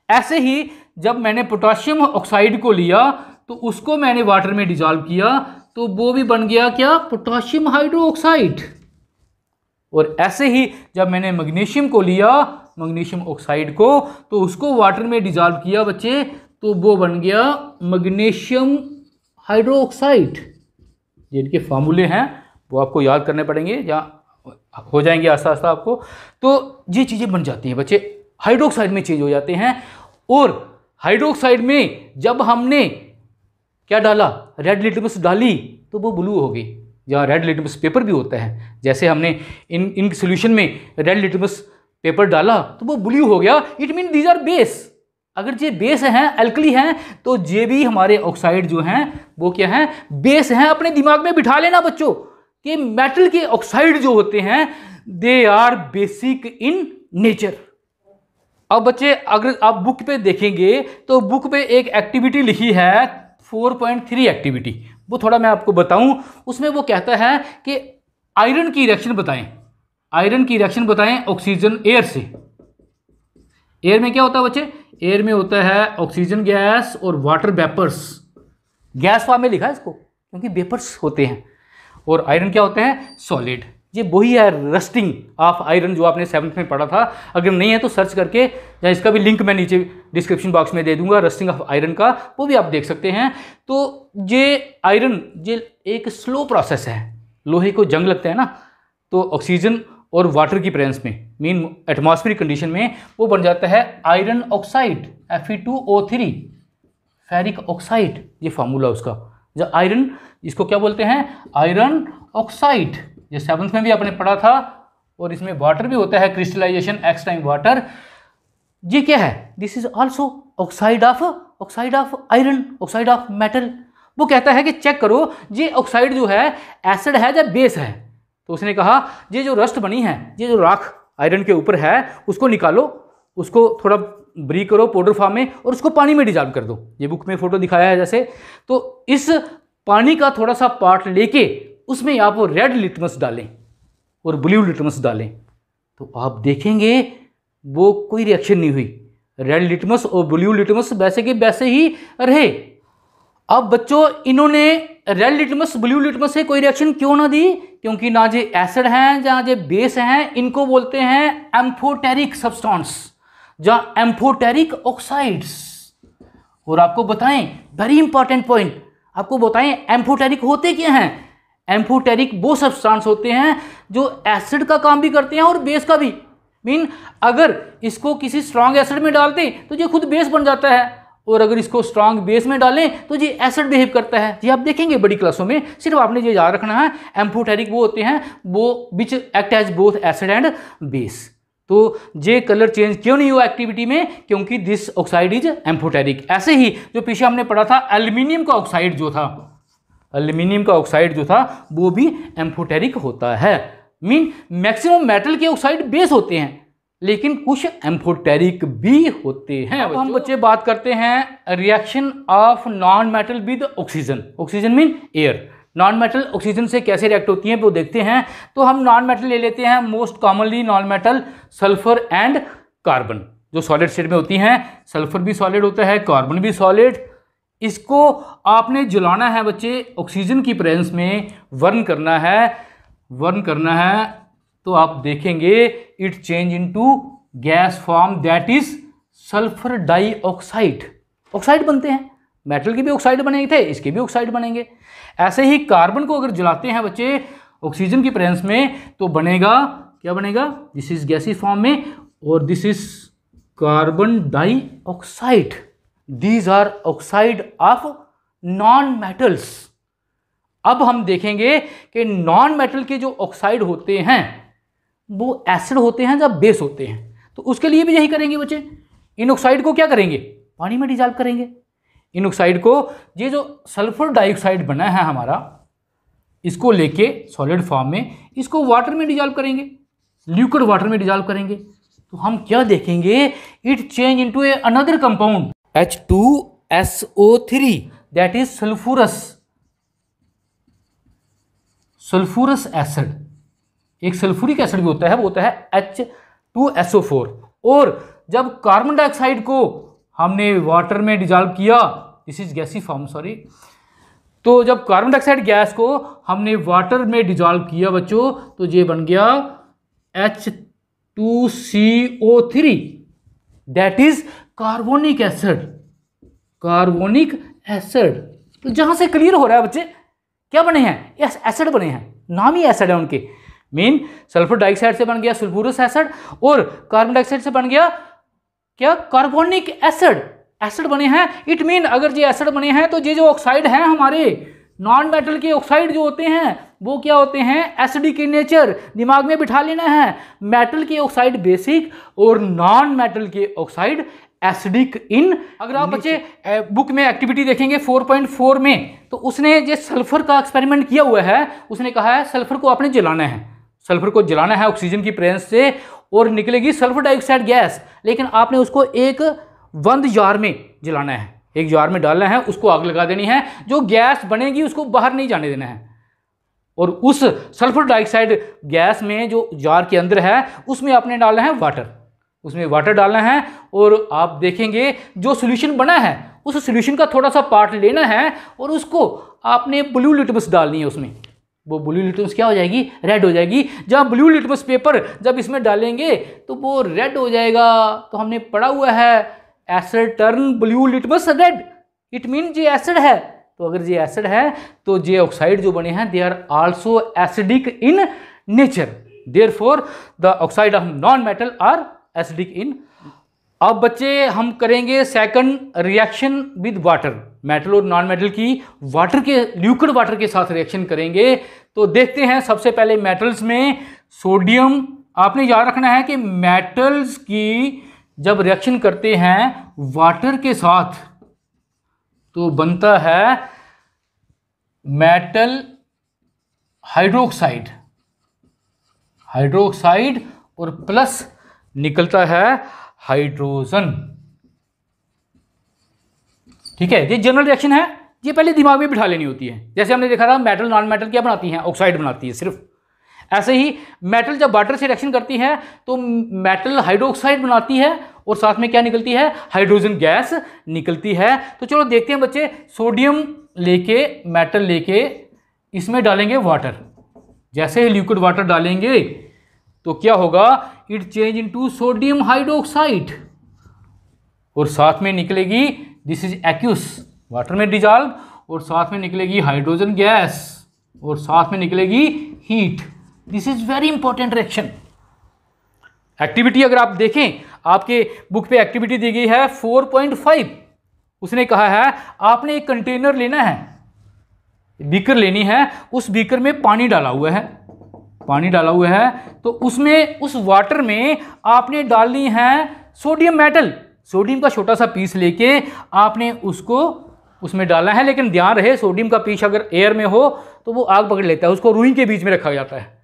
ऐसे ही जब मैंने पोटाशियम ऑक्साइड को लिया तो उसको मैंने वाटर में डिजॉल्व किया, तो वो भी बन गया क्या? Potassium hydroxide. और ऐसे ही जब मैंने मैग्नीशियम को लिया, मैग्नीशियम ऑक्साइड को, तो उसको वाटर में डिजॉल्व किया बच्चे, तो वो बन गया मैग्नीशियम हाइड्रोक्साइड। जिनके फार्मूले हैं वो आपको याद करने पड़ेंगे, या हो जाएंगे आस्ता आस्ता आपको। तो ये चीज़ें बन जाती हैं बच्चे, हाइड्रोक्साइड में चेंज हो जाते हैं। और हाइड्रोक्साइड में जब हमने क्या डाला, रेड लिटमस डाली, तो वो ब्लू हो गई। जहाँ रेड लिटमस पेपर भी होता है, जैसे हमने इन सोल्यूशन में रेड लिटमस पेपर डाला तो वो ब्लू हो गया। It mean these are base. अगर ये बेस हैं, अल्कली हैं, तो ये भी हमारे ऑक्साइड जो हैं वो क्या हैं, बेस हैं। अपने दिमाग में बिठा लेना बच्चों कि मेटल के ऑक्साइड जो होते हैं they are basic in nature. अब बच्चे अगर आप बुक पे देखेंगे तो बुक पे एक एक्टिविटी लिखी है 4.3 एक्टिविटी, वो थोड़ा मैं आपको बताऊं। उसमें वो कहता है कि आयरन की रिएक्शन बताएं, आयरन की रिएक्शन बताएं ऑक्सीजन एयर से। एयर में क्या होता है बच्चे, एयर में होता है ऑक्सीजन गैस और वाटर वेपर्स। गैस फॉर्म में लिखा है इसको क्योंकि वेपर्स होते हैं। और आयरन क्या होता है, सॉलिड। ये वही है रस्टिंग ऑफ आयरन जो आपने 7th में पढ़ा था। अगर नहीं है तो सर्च करके, या इसका भी लिंक मैं नीचे डिस्क्रिप्शन बॉक्स में दे दूंगा, रस्टिंग ऑफ आयरन का, वो भी आप देख सकते हैं। तो ये आयरन ये एक स्लो प्रोसेस है। लोहे को जंग लगता है ना, तो ऑक्सीजन और वाटर की प्रेजेंस में, मीन एटमॉस्फेरिक कंडीशन में, वो बन जाता है iron oxide Fe2O3, ferric oxide, ये फार्मूला उसका। जो आयरन, इसको क्या बोलते हैं, आयरन ऑक्साइड। ये 7th में भी आपने पढ़ा था। और इसमें वाटर भी होता है, क्रिस्टलाइजेशन एक्स टाइम वाटर। ये क्या है, this is also oxide of iron, oxide of metal. वो कहता है कि चेक करो ये ऑक्साइड जो है एसिड है या बेस है। तो उसने कहा ये जो रस्ट बनी है, ये जो राख आयरन के ऊपर है, उसको निकालो, उसको थोड़ा ब्रीक करो पाउडर फॉर्म में और उसको पानी में डिजॉल्व कर दो। ये बुक में फोटो दिखाया है जैसे। तो इस पानी का थोड़ा सा पार्ट लेके उसमें आप रेड लिटमस डालें और ब्लू लिटमस डालें, तो आप देखेंगे वो कोई रिएक्शन नहीं हुई। रेड लिटमस और ब्लू लिटमस वैसे के वैसे ही रहे। अब बच्चों इन्होंने रेड लिटमस ब्लू लिटमस से कोई रिएक्शन क्यों ना दी, क्योंकि ना जे एसिड हैं जहाँ जे बेस हैं, इनको बोलते हैं एम्फोटेरिक सब्सटेंस, जहाँ एम्फोटेरिक ऑक्साइड्स। और आपको बताएं, वेरी इंपॉर्टेंट पॉइंट आपको बताएं, एम्फोटेरिक होते क्या हैं। एम्फोटेरिक वो सब्सटेंस होते हैं जो एसिड का काम भी करते हैं और बेस का भी। मीन अगर इसको किसी स्ट्रॉन्ग एसिड में डालते तो ये खुद बेस बन जाता है, और अगर इसको स्ट्रॉन्ग बेस में डालें तो ये एसिड बिहेव करता है। ये आप देखेंगे बड़ी क्लासों में। सिर्फ आपने ये याद रखना है, एम्फोटेरिक वो होते हैं वो which act as both acid and base. तो ये कलर चेंज क्यों नहीं हुआ एक्टिविटी में, क्योंकि दिस ऑक्साइड इज एम्फोटेरिक। ऐसे ही जो पीछे हमने पढ़ा था एल्यूमिनियम का ऑक्साइड जो था, एल्यूमिनियम का ऑक्साइड जो था वो भी एम्फोटेरिक होता है। मीन मैक्सिमम मेटल के ऑक्साइड बेस होते हैं, लेकिन कुछ एम्फोटेरिक भी होते हैं। अब हम बच्चे बात करते हैं reaction of non metal with oxygen. Oxygen mean air. Non metal oxygen से कैसे रिएक्ट होती हैं वो देखते हैं। तो हम नॉन मेटल ले लेते हैं। Most commonly non metal sulphur and carbon, जो सॉलिड स्टेट में होती हैं। सल्फर भी सॉलिड होता है, कार्बन भी सॉलिड। इसको आपने जलाना है बच्चे, ऑक्सीजन की प्रेजेंस में वर्न करना है, तो आप देखेंगे it change into gas form, that is sulphur dioxide. Oxide बनते हैं, मेटल के भी ऑक्साइड बनेंगे थे, इसके भी ऑक्साइड बनेंगे। ऐसे ही कार्बन को अगर जलाते हैं बच्चे ऑक्सीजन की प्रेजेंस में, तो बनेगा क्या बनेगा, दिस इज गैसी फॉर्म में, और this is carbon dioxide. These are oxide of non metals. अब हम देखेंगे कि नॉन मेटल के जो ऑक्साइड होते हैं वो एसिड होते हैं या बेस होते हैं। तो उसके लिए भी यही करेंगे बच्चे, इन ऑक्साइड को क्या करेंगे, पानी में डिजॉल्व करेंगे। इन ऑक्साइड को, ये जो सल्फर डाइऑक्साइड बना है हमारा, इसको लेके सॉलिड फॉर्म में इसको वाटर में डिजॉल्व करेंगे, लिक्विड वाटर में डिजॉल्व करेंगे। तो हम क्या देखेंगे, it change into another compound H2SO3, that is sulphurous acid. एक सल्फ्यूरिक एसिड भी होता है, वो होता है H2SO4। और जब कार्बन डाइऑक्साइड को हमने वाटर में डिजॉल्व किया, दिस इज गैसी फॉर्म, सॉरी, तो जब कार्बन डाइऑक्साइड गैस को हमने वाटर में डिजॉल्व किया बच्चों, तो ये बन गया H2CO3, that is carbonic acid. Carbonic acid. तो जहां से क्लियर हो रहा है बच्चे क्या बने हैं, यस एसिड बने हैं, नाम ही एसिड है उनके। मीन सल्फर डाइऑक्साइड से बन गया सल्फ्यूरस एसिड और कार्बन डाइऑक्साइड से बन गया क्या, कार्बोनिक एसिड। एसिड बने हैं, इट मीन अगर ये एसिड बने हैं तो ये जो ऑक्साइड हैं हमारे नॉन मेटल के ऑक्साइड जो होते हैं वो क्या होते हैं, एसिडिक इन नेचर। दिमाग में बिठा लेना है, मेटल के ऑक्साइड बेसिक और नॉन मेटल के ऑक्साइड एसिडिक इन। अगर आप बच्चे बुक में एक्टिविटी देखेंगे 4.4 में, तो उसने जो सल्फर का एक्सपेरिमेंट किया हुआ है, उसने कहा है सल्फर को आपने जलाना है, सल्फर को जलाना है ऑक्सीजन की प्रेजेंस से और निकलेगी सल्फर डाइऑक्साइड गैस। लेकिन आपने उसको एक बंद जार में जलाना है, एक जार में डालना है, उसको आग लगा देनी है, जो गैस बनेगी उसको बाहर नहीं जाने देना है। और उस सल्फर डाइऑक्साइड गैस में जो जार के अंदर है उसमें आपने डालना है वाटर, उसमें वाटर डालना है और आप देखेंगे जो सोल्यूशन बना है उस सोल्यूशन का थोड़ा सा पार्ट लेना है और उसको आपने ब्लू लिटमस डालनी है उसमें। वो ब्लू लिटमस क्या हो जाएगी, रेड हो जाएगी। जब ब्लू लिटमस पेपर जब इसमें डालेंगे तो वो रेड हो जाएगा। तो हमने पढ़ा हुआ है asset turn blue litmus red, it mean ये एसिड है। तो अगर ये एसिड है तो ये ऑक्साइड जो बने हैं they are also acidic in nature, therefore the oxide of non metal are acidic in. अब बच्चे हम करेंगे second reaction with water, metal और नॉन मेटल की वाटर के लिक्विड वाटर के साथ रिएक्शन करेंगे। तो देखते हैं सबसे पहले मेटल्स में सोडियम। आपने याद रखना है कि मेटल्स की जब रिएक्शन करते हैं वाटर के साथ तो बनता है मेटल हाइड्रोक्साइड, हाइड्रोक्साइड और प्लस निकलता है हाइड्रोजन। ठीक है, ये जनरल रिएक्शन है, ये पहले दिमाग में बिठा लेनी होती है। जैसे हमने देखा था मेटल नॉन मेटल क्या बनाती हैं, ऑक्साइड बनाती है सिर्फ। ऐसे ही मेटल जब वाटर से रिएक्शन करती है तो मेटल हाइड्रोक्साइड बनाती है और साथ में क्या निकलती है, हाइड्रोजन गैस निकलती है। तो चलो देखते हैं बच्चे, सोडियम लेके मेटल लेके इसमें डालेंगे वाटर। जैसे ही लिक्विड वाटर डालेंगे तो क्या होगा, it change into sodium hydroxide और साथ में निकलेगी, दिस इज एक्यूस, वाटर में डिजॉल्व, और साथ में निकलेगी हाइड्रोजन गैस और साथ में निकलेगी heat. This is very important reaction. Activity अगर आप देखें, आपके बुक पे एक्टिविटी दी गई है 4.5। उसने कहा है आपने एक कंटेनर लेना है, बीकर लेनी है, उस बीकर में पानी डाला हुआ है, पानी डाला हुआ है, तो उसमें उस वाटर में आपने डालनी है सोडियम मेटल। सोडियम का छोटा सा पीस लेके आपने उसको उसमें डालना है, लेकिन ध्यान रहे सोडियम का पीस अगर एयर में हो तो वो आग पकड़ लेता है, उसको रुई के बीच में रखा जाता है।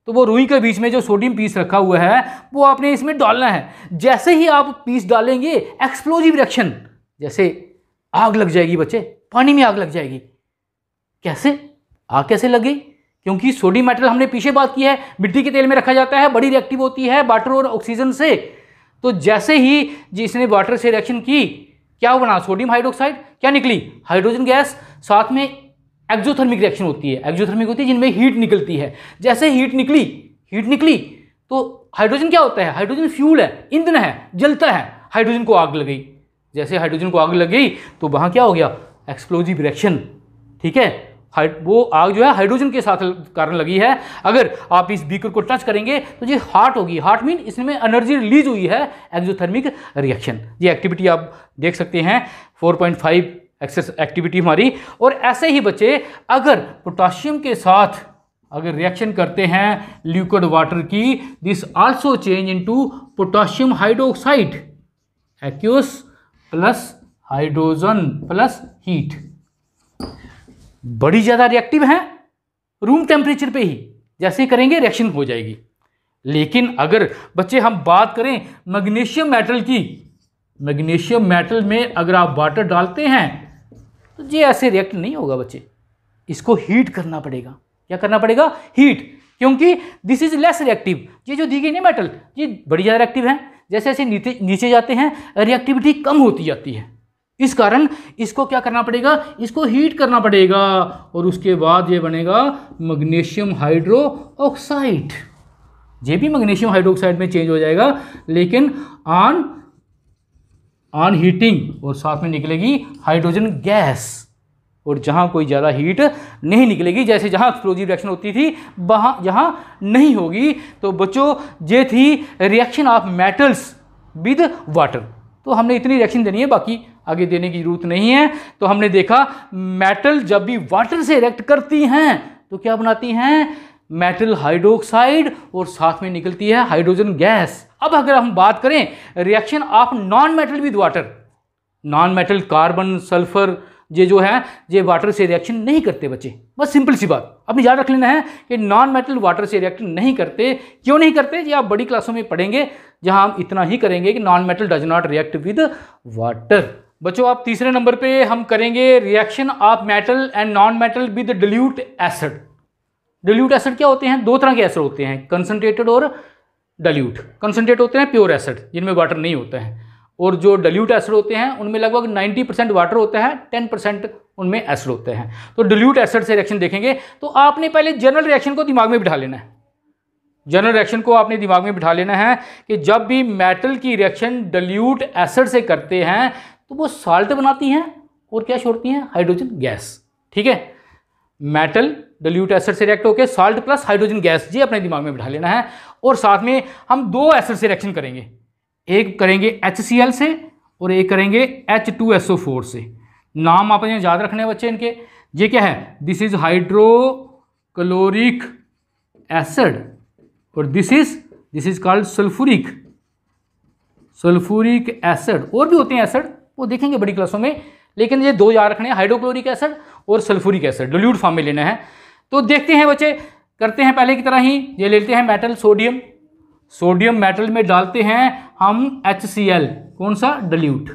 तो वो रुई के बीच में जो सोडियम पीस रखा हुआ है वो आपने इसमें डालना है। जैसे ही आप पीस डालेंगे एक्सप्लोजिव रिएक्शन, जैसे आग लग जाएगी बच्चे, पानी में आग लग जाएगी। कैसे आग कैसे लग गई, क्योंकि सोडियम मेटल हमने पीछे बात की है, मिट्टी के तेल में रखा जाता है, बड़ी रिएक्टिव होती है वाटर और ऑक्सीजन से। तो जैसे ही जिसने वाटर से रिएक्शन की, क्या बना, सोडियम हाइड्रोक्साइड, क्या निकली, हाइड्रोजन गैस, साथ में एक्सोथर्मिक रिएक्शन होती है, एक्सोथर्मिक होती है जिनमें हीट निकलती है। जैसे हीट निकली तो हाइड्रोजन क्या होता है, हाइड्रोजन फ्यूल है, ईंधन है, जलता है, हाइड्रोजन को आग लग गई। जैसे हाइड्रोजन को आग लग गई तो वहां क्या हो गया, एक्सप्लोजिव रिएक्शन। ठीक है, वो आग जो है हाइड्रोजन के साथ कारण लगी है। अगर आप इस बीकर को टच करेंगे तो ये हार्ट होगी, हार्ट मीन इसमें एनर्जी रिलीज हुई है, एक्सोथर्मिक रिएक्शन। ये एक्टिविटी आप देख सकते हैं 4.5 एक्टिविटी हमारी। और ऐसे ही बच्चे अगर पोटाशियम के साथ अगर रिएक्शन करते हैं लिक्विड वाटर की, this also change into potassium hydroxide, aqueous plus hydrogen plus heat. बड़ी ज़्यादा रिएक्टिव है, रूम टेम्परेचर पे ही जैसे करेंगे रिएक्शन हो जाएगी। लेकिन अगर बच्चे हम बात करें मैग्नीशियम मेटल की, मैग्नीशियम मेटल में अगर आप वाटर डालते हैं तो ये ऐसे रिएक्ट नहीं होगा बच्चे, इसको हीट करना पड़ेगा। क्या करना पड़ेगा, हीट, क्योंकि दिस इज लेस रिएक्टिव। ये जो दी गई ना मेटल, ये बड़ी ज़्यादा रिएक्टिव है, जैसे जैसे नीचे जाते हैं रिएक्टिविटी कम होती जाती है। इस कारण इसको क्या करना पड़ेगा, इसको हीट करना पड़ेगा और उसके बाद ये बनेगा मैग्नीशियम हाइड्रो ऑक्साइड। ये भी मैग्नीशियम हाइड्रोक्साइड में चेंज हो जाएगा, लेकिन ऑन हीटिंग, और साथ में निकलेगी हाइड्रोजन गैस। और जहाँ कोई ज़्यादा हीट नहीं निकलेगी, जैसे जहाँ एक्सप्लोजिव रिएक्शन होती थी वहाँ जहाँ नहीं होगी। तो बच्चों ये थी reaction of metals with water. तो हमने इतनी रिएक्शन देनी है, बाकी आगे देने की जरूरत नहीं है। तो हमने देखा मेटल जब भी वाटर से रिएक्ट करती हैं तो क्या बनाती हैं, मेटल हाइड्रोक्साइड, और साथ में निकलती है हाइड्रोजन गैस। अब अगर हम बात करें reaction of non metal with water, non metal carbon sulphur ये जो है ये वाटर से रिएक्शन नहीं करते बच्चे, बस सिंपल सी बात अपनी याद रख लेना है कि नॉन मेटल वाटर से रिएक्ट नहीं करते। क्यों नहीं करते ये आप बड़ी क्लासों में पढ़ेंगे, जहां हम इतना ही करेंगे कि non metal does not react with water. बच्चों आप तीसरे नंबर पे हम करेंगे reaction of metal and non metal with dilute acid. Dilute acid क्या होते हैं, दो तरह के एसिड होते हैं, कंसंट्रेटेड और डिल्यूट। कंसंट्रेट होते हैं प्योर एसिड जिनमें वाटर नहीं होता है, और जो डिल्यूट एसिड होते हैं उनमें लगभग 90% वाटर होता है, 10% उनमें एसिड होते हैं। तो डिल्यूट एसिड से रिएक्शन देखेंगे तो आपने पहले जनरल रिएक्शन को दिमाग में बिठा लेना है। जनरल रिएक्शन को आपने दिमाग में बिठा लेना है कि जब भी मेटल की रिएक्शन डिल्यूट एसिड से करते हैं तो वो साल्ट बनाती हैं और क्या छोड़ती हैं, हाइड्रोजन गैस। ठीक है, मेटल डिल्यूट एसिड से रिएक्ट होकर साल्ट प्लस हाइड्रोजन गैस, ये अपने दिमाग में बिठा लेना है। और साथ में हम दो एसिड से रिएक्शन करेंगे, एक करेंगे HCl से और एक करेंगे H2SO4 से। नाम आपने याद रखने हैं बच्चे इनके। ये क्या है, दिस इज हाइड्रोक्लोरिक एसिड और this is called sulphuric acid. और भी होते हैं एसिड, वो देखेंगे बड़ी क्लासों में, लेकिन ये दो याद रखने हैं, हाइड्रोक्लोरिक एसिड और सल्फ्यूरिक एसिड, डिल्यूट फॉर्म में लेना है। तो देखते हैं बच्चे, करते हैं पहले की तरह ही, ये लेते हैं मेटल सोडियम। सोडियम मेटल में डालते हैं हम HCl, कौन सा, डिल्यूट।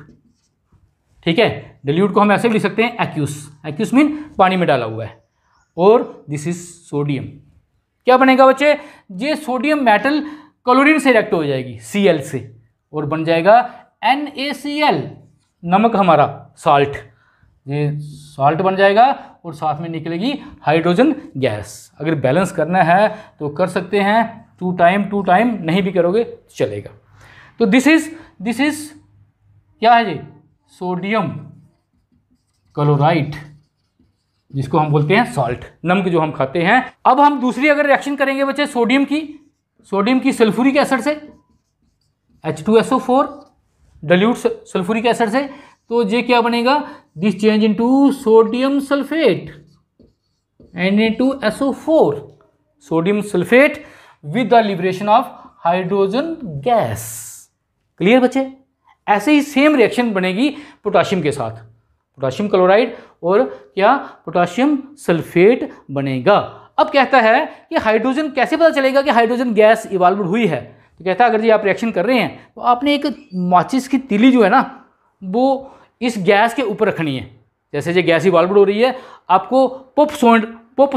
ठीक है, डिल्यूट को हम ऐसे भी लिख सकते हैं एक्यूस, एक्यूस मीन पानी में डाला हुआ है, और दिस इज सोडियम। क्या बनेगा बच्चे, ये सोडियम मेटल क्लोरीन से रिएक्ट हो जाएगी Cl से और बन जाएगा NaCl, नमक हमारा साल्ट, ये साल्ट बन जाएगा और साथ में निकलेगी हाइड्रोजन गैस। अगर बैलेंस करना है तो कर सकते हैं, टू टाइम नहीं भी करोगे चलेगा। तो दिस इज क्या है जी, सोडियम क्लोराइड, जिसको हम बोलते हैं सॉल्ट, नमक जो हम खाते हैं। अब हम दूसरी अगर रिएक्शन करेंगे बच्चे सोडियम की सल्फ्यूरिक एसिड से, H2SO4 डिल्यूट सल्फ्यूरिक एसिड से, तो ये क्या बनेगा, this change into sodium sulphate Na2SO4, sodium sulphate with the liberation of hydrogen gas. Clear बच्चे, ऐसे ही सेम रिएक्शन बनेगी पोटाशियम के साथ, पोटाशियम क्लोराइड और क्या, पोटाशियम सल्फेट बनेगा। अब कहता है कि हाइड्रोजन कैसे पता चलेगा कि हाइड्रोजन गैस इवॉल्व हुई है। तो कहता है अगर जी आप रिएक्शन कर रहे हैं तो आपने एक माचिस की तीली जो है ना वो इस गैस के ऊपर रखनी है। जैसे ये गैस इवॉल्व हो रही है, आपको pop sound POP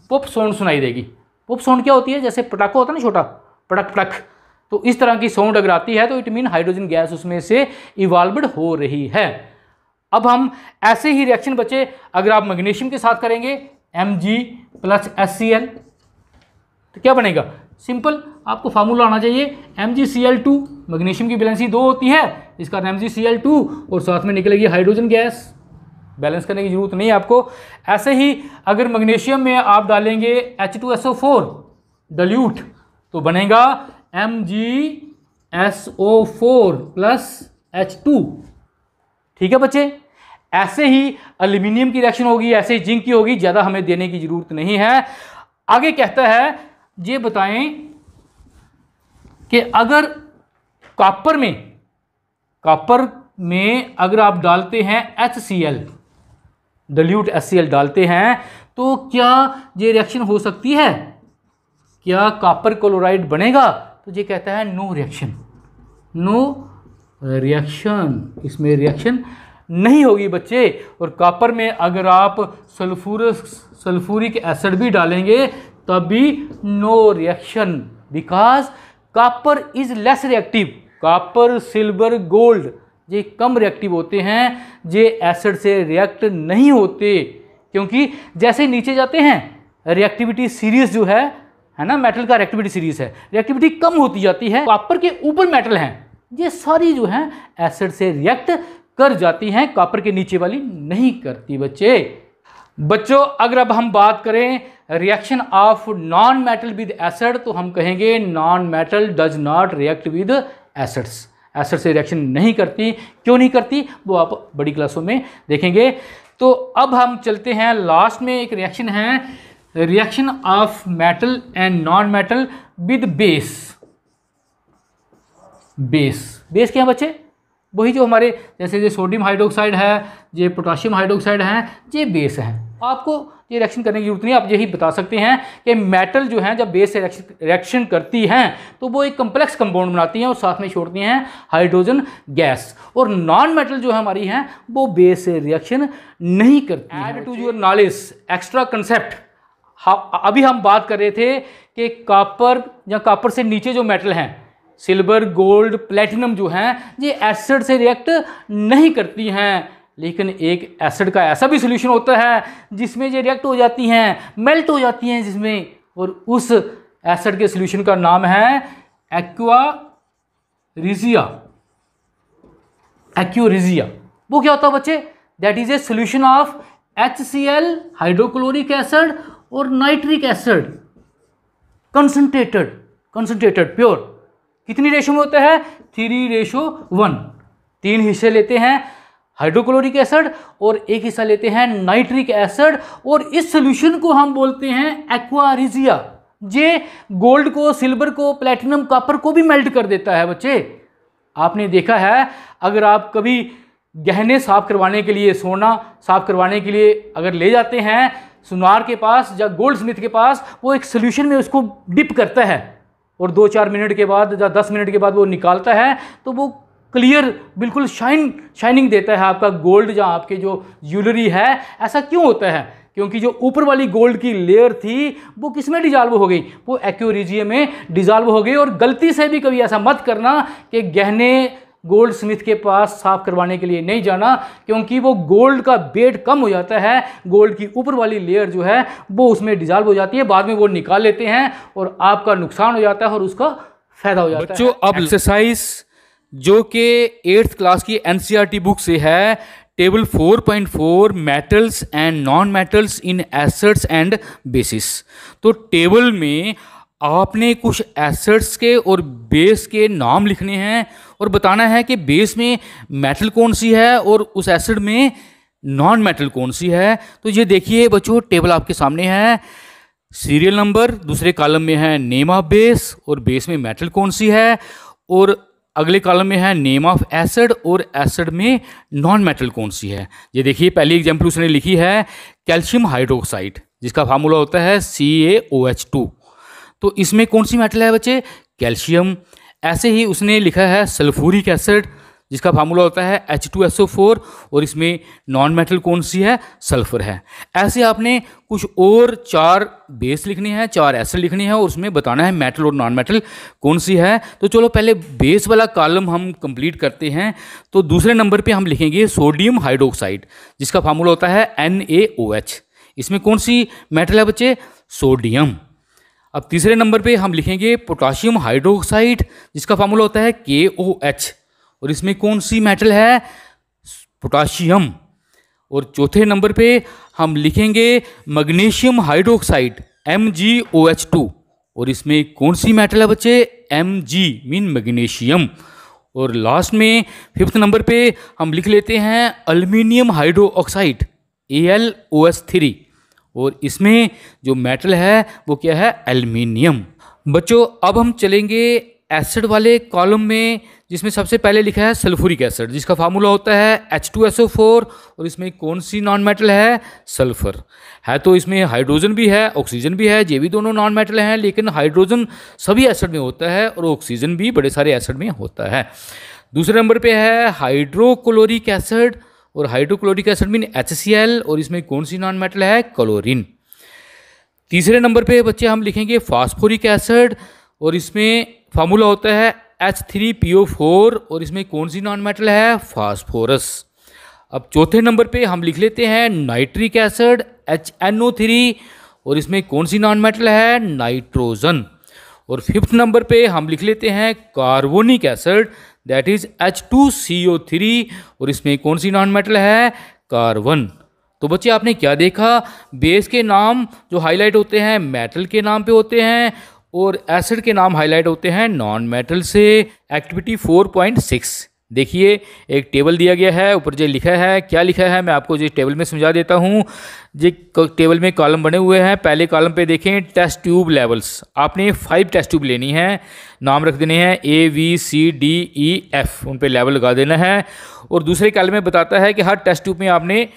pop sound सुनाई देगी। पॉप साउंड क्या होती है, जैसे पटाखा होता है ना छोटा, पटक पटक, तो इस तरह की साउंड अगर आती है तो इट मीन हाइड्रोजन गैस उसमें से इवॉल्व्ड हो रही है। अब हम ऐसे ही रिएक्शन बच्चे अगर आप मैग्नीशियम के साथ करेंगे Mg + HCl तो क्या बनेगा, सिंपल आपको फार्मूला आना चाहिए, MgCl2, मैग्नीशियम की वैलेंसी 2 होती है, इसका MgCl2 और साथ में निकलेगी हाइड्रोजन गैस। बैलेंस करने की जरूरत नहीं है आपको। ऐसे ही अगर मैग्नीशियम में आप डालेंगे H2SO4 डिल्यूट तो बनेगा MgSO4 + H2। ठीक है बच्चे, ऐसे ही एल्यूमिनियम की रिएक्शन होगी, ऐसे ही जिंक की होगी, ज़्यादा हमें देने की जरूरत नहीं है। आगे कहता है ये बताएं कि अगर कॉपर में अगर आप डालते हैं HCl, डिल्यूट HCl डालते हैं तो क्या ये रिएक्शन हो सकती है, क्या कॉपर क्लोराइड बनेगा? तो ये कहता है नो रिएक्शन, इसमें रिएक्शन नहीं होगी बच्चे। और कॉपर में अगर आप सल्फ्यूरिक एसिड भी डालेंगे तब भी no reaction, because copper is less reactive. Copper, silver, gold ये कम रिएक्टिव होते हैं, ये एसिड से रिएक्ट नहीं होते, क्योंकि जैसे नीचे जाते हैं रिएक्टिविटी सीरीज जो है ना, मेटल का रिएक्टिविटी सीरीज है, रिएक्टिविटी कम होती जाती है। कॉपर के ऊपर मेटल हैं, ये सारी जो हैं एसिड से रिएक्ट कर जाती हैं, कॉपर के नीचे वाली नहीं करती बच्चों अगर अब हम बात करें reaction of non metal with acid, तो हम कहेंगे non metal does not react with acids. Acid से रिएक्शन नहीं करती। क्यों नहीं करती वो आप बड़ी क्लासों में देखेंगे। तो अब हम चलते हैं लास्ट में, एक रिएक्शन है reaction of metal and non metal with base. Base क्या है बच्चे? वही जो हमारे जैसे ये सोडियम हाइड्रोक्साइड है, ये पोटाशियम हाइड्रोक्साइड है, ये बेस हैं। आपको ये रिएक्शन करने की जरूरत नहीं, आप यही बता सकते हैं कि मेटल जो है जब बेस से रिएक्शन करती हैं तो वो एक कम्प्लेक्स कंपाउंड बनाती हैं और साथ में छोड़ती हैं हाइड्रोजन गैस। और नॉन मेटल जो हमारी हैं वो बेस से रिएक्शन नहीं करती। Add to your knowledge extra concept, अभी हम बात कर रहे थे कि कॉपर या कॉपर से नीचे जो मेटल हैं सिल्वर, गोल्ड, प्लेटिनम जो हैं ये एसिड से रिएक्ट नहीं करती हैं, लेकिन एक एसिड का ऐसा भी सॉल्यूशन होता है जिसमें ये रिएक्ट हो जाती हैं, मेल्ट हो जाती हैं जिसमें, और उस एसिड के सॉल्यूशन का नाम है एक्वारिजिया। वो क्या होता है बच्चे? That is a solution of HCl hydrochloric acid और नाइट्रिक एसिड कंसंट्रेटेड प्योर। कितनी रेशो में होता है? 3:1। 3 हिस्से लेते हैं हाइड्रोक्लोरिक एसिड और 1 हिस्सा लेते हैं नाइट्रिक एसिड, और इस सॉल्यूशन को हम बोलते हैं एक्वारिजिया। ये गोल्ड को, सिल्वर को, प्लेटिनम, कॉपर को भी मेल्ट कर देता है बच्चे। आपने देखा है अगर आप कभी गहने साफ करवाने के लिए, सोना साफ करवाने के लिए अगर ले जाते हैं सुनार के पास या गोल्ड स्मिथ के पास, वो एक सॉल्यूशन में उसको डिप करता है और 2-4 मिनट के बाद या 10 मिनट के बाद वो निकालता है तो वो क्लियर बिल्कुल शाइनिंग देता है आपका गोल्ड या आपके जो ज्वेलरी है। ऐसा क्यों होता है? क्योंकि जो ऊपर वाली गोल्ड की लेयर थी वो किस में डिजॉल्व हो गई? वो एक्वारिजिया में डिजॉल्व हो गई। और गलती से भी कभी ऐसा मत करना कि गहने गोल्ड स्मिथ के पास साफ करवाने के लिए नहीं जाना, क्योंकि वो गोल्ड का वेट कम हो जाता है, गोल्ड की ऊपर वाली लेयर जो है वो उसमें डिजॉल्व हो जाती है, बाद में वो निकाल लेते हैं और आपका नुकसान हो जाता है और उसका फायदा हो जाता है। बच्चों अब एक्सरसाइज जो कि 8th क्लास की NCERT बुक से है, table 4.4 metals and non metals in acids and bases. तो टेबल में आपने कुछ एसिड्स के और बेस के नाम लिखने हैं और बताना है कि बेस में मेटल कौन सी है और उस एसिड में नॉन मेटल कौन सी है। तो ये देखिए बच्चों, टेबल आपके सामने है, सीरियल नंबर दूसरे कॉलम में है नेम ऑफ बेस और बेस में मेटल कौन सी है, और अगले कॉलम में है नेम ऑफ एसिड और एसिड में नॉन मेटल कौन सी है। ये देखिए पहली एग्जाम्पल उसने लिखी है कैल्शियम हाइड्रोक्साइड, जिसका फार्मूला होता है CaOH2। तो इसमें कौन सी मेटल है बच्चे? कैल्शियम। ऐसे ही उसने लिखा है सल्फ्यूरिक एसिड, जिसका फार्मूला होता है H2SO4 और इसमें नॉन मेटल कौन सी है? सल्फर है। ऐसे आपने कुछ और 4 बेस लिखने हैं, 4 एसिड लिखने हैं और उसमें बताना है मेटल और नॉन मेटल कौन सी है। तो चलो पहले बेस वाला कॉलम हम कंप्लीट करते हैं। तो दूसरे नंबर पे हम लिखेंगे सोडियम हाइड्रोक्साइड, जिसका फार्मूला होता है NaOH। इसमें कौन सी मेटल है बच्चे? सोडियम। अब तीसरे नंबर पे हम लिखेंगे पोटाशियम हाइड्रोक्साइड, जिसका फार्मूला होता है KOH और इसमें कौन सी मेटल है? पोटाशियम। और चौथे नंबर पे हम लिखेंगे मैग्नीशियम हाइड्रोक्साइड MgOH2 और इसमें कौन सी मेटल है बच्चे? Mg mean magnesium. और लास्ट में 5th नंबर पे हम लिख लेते हैं एल्युमिनियम हाइड्रोक्साइड AlOH3 और इसमें जो मेटल है वो क्या है? एल्युमिनियम। बच्चों अब हम चलेंगे एसिड वाले कॉलम में, जिसमें सबसे पहले लिखा है सल्फ्यूरिक एसिड, जिसका फार्मूला होता है H2SO4 और इसमें कौन सी नॉन मेटल है? सल्फर है। तो इसमें हाइड्रोजन भी है, ऑक्सीजन भी है, ये भी दोनों नॉन मेटल हैं, लेकिन हाइड्रोजन सभी एसिड में होता है और ऑक्सीजन भी बड़े सारे एसिड में होता है। दूसरे नंबर पे है हाइड्रोक्लोरिक एसिड और हाइड्रोक्लोरिक एसिड मीन HCl और इसमें कौन सी नॉन मेटल है? क्लोरीन। तीसरे नंबर पे बच्चे हम लिखेंगे फास्फोरिक एसिड और इसमें फार्मूला होता है H3PO4 और इसमें कौन सी नॉन मेटल है? फास्फोरस। अब चौथे नंबर पे हम लिख लेते हैं नाइट्रिक एसिड HNO3 और इसमें कौन सी नॉन मेटल है? नाइट्रोजन। और 5th नंबर पे हम लिख लेते हैं carbonic acid, that is H2CO3 और इसमें कौन सी नॉन मेटल है? कार्बन। तो बच्चे आपने क्या देखा, बेस के नाम जो हाईलाइट होते हैं मेटल के नाम पे होते हैं और एसिड के नाम हाईलाइट होते हैं नॉन मेटल से। एक्टिविटी 4.6 देखिए, एक टेबल दिया गया है, ऊपर जो लिखा है, क्या लिखा है मैं आपको जो टेबल में समझा देता हूँ। जो टेबल में कॉलम बने हुए हैं, पहले कॉलम पे देखें टेस्ट ट्यूब लेवल्स, आपने 5 टेस्ट ट्यूब लेनी है, नाम रख देने हैं ABCDEF, उन पे लेवल लगा देना है। और दूसरे कॉलम में बताता है कि हर टेस्ट ट्यूब में आपने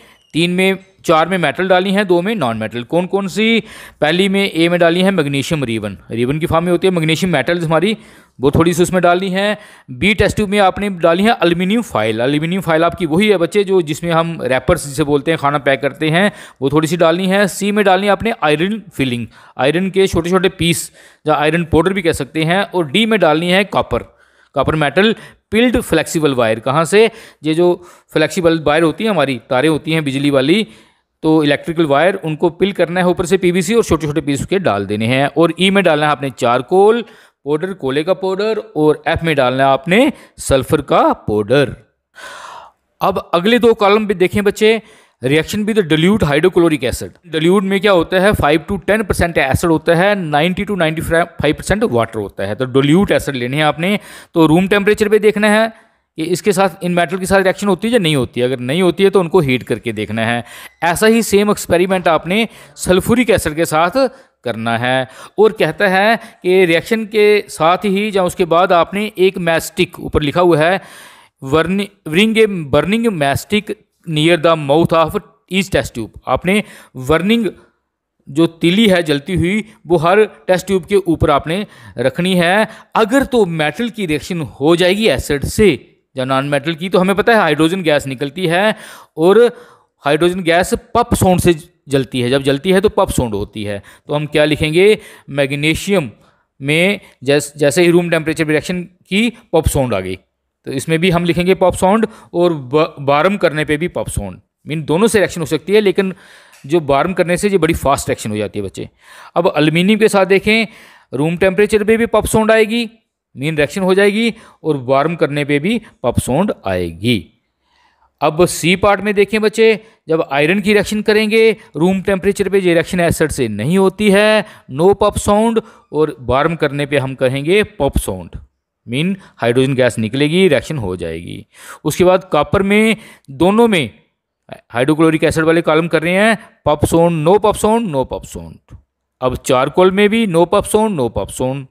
4 में मेटल डाली हैं, 2 में नॉन मेटल। कौन कौन सी? पहली में ए में डाली है मैग्नीशियम रिबन की फॉर्म में होती है मैग्नीशियम मेटल्स हमारी, वो थोड़ी सी उसमें डालनी है। बी टेस्ट ट्यूब में आपने डाली है एल्यूमिनियम फाइल आपकी वही है बच्चे जो जिसमें हम रैपर्स जिसे बोलते हैं, खाना पैक करते हैं, वो थोड़ी सी डालनी है। सी में डालनी है आपने आयरन फिलिंग, आयरन के छोटे छोटे पीस या आयरन पाउडर भी कह सकते हैं। और डी में डालनी है copper metal peeled flexible wire. कहाँ से? ये जो फ्लेक्सिबल वायर होती है हमारी, तारें होती हैं बिजली वाली, तो इलेक्ट्रिकल वायर, उनको पिल करना है ऊपर से PVC और छोटे छोटे पीस के डाल देने हैं। और ई में डालना है आपने चारकोल पाउडर, कोले का पाउडर। और एफ में डालना है आपने सल्फर का पाउडर। अब अगले 2 कॉलम पे देखें बच्चे, reaction with dilute hydrochloric acid. Dilute में क्या होता है? 5 to 10% एसिड होता है, 90 to 95% वाटर होता है। तो डिल्यूट एसिड लेने हैं आपने। तो रूम टेम्परेचर पे देखना है कि इसके साथ, इन मेटल के साथ रिएक्शन होती है या नहीं होती है। अगर नहीं होती है तो उनको हीट करके देखना है। ऐसा ही सेम एक्सपेरिमेंट आपने सल्फ्यूरिक एसिड के साथ करना है। और कहता है कि रिएक्शन के साथ ही या उसके बाद आपने एक मैस्टिक, ऊपर लिखा हुआ है burning matchstick near the mouth of each test tube, आपने बर्निंग जो तीली है जलती हुई वो हर टेस्ट ट्यूब के ऊपर आपने रखनी है। अगर तो मेटल की रिएक्शन हो जाएगी एसिड से या नॉन मेटल की, तो हमें पता है हाइड्रोजन गैस निकलती है और हाइड्रोजन गैस पप साउंड से जलती है। जब जलती है तो पप साउंड होती है। तो हम क्या लिखेंगे? मैग्नीशियम में जैसे ही रूम टेम्परेचर रिएक्शन की पप साउंड आ गई, तो इसमें भी हम लिखेंगे पॉप साउंड। और बारम करने पे भी पॉप साउंड, मीन दोनों से रिएक्शन हो सकती है, लेकिन जो बारम करने से ये बड़ी फास्ट रिएक्शन हो जाती है बच्चे। अब एल्यूमिनियम के साथ देखें, रूम टेम्परेचर पे भी पॉप साउंड आएगी, मीन रिएक्शन हो जाएगी, और बारम करने पे भी पॉप साउंड आएगी। अब सी पार्ट में देखें बच्चे, जब आयरन की रिएक्शन करेंगे रूम टेम्परेचर पे ये रिएक्शन एसिड से नहीं होती है, नो पॉप साउंड, और बारम करने पे हम कहेंगे pop sound, mean hydrogen gas निकलेगी, रिएक्शन हो जाएगी। उसके बाद कॉपर में, दोनों में हाइड्रोक्लोरिक एसिड वाले कॉलम कर रहे हैं, pop sound, no pop sound, no pop sound. अब चारकोल में भी no pop sound, no pop sound.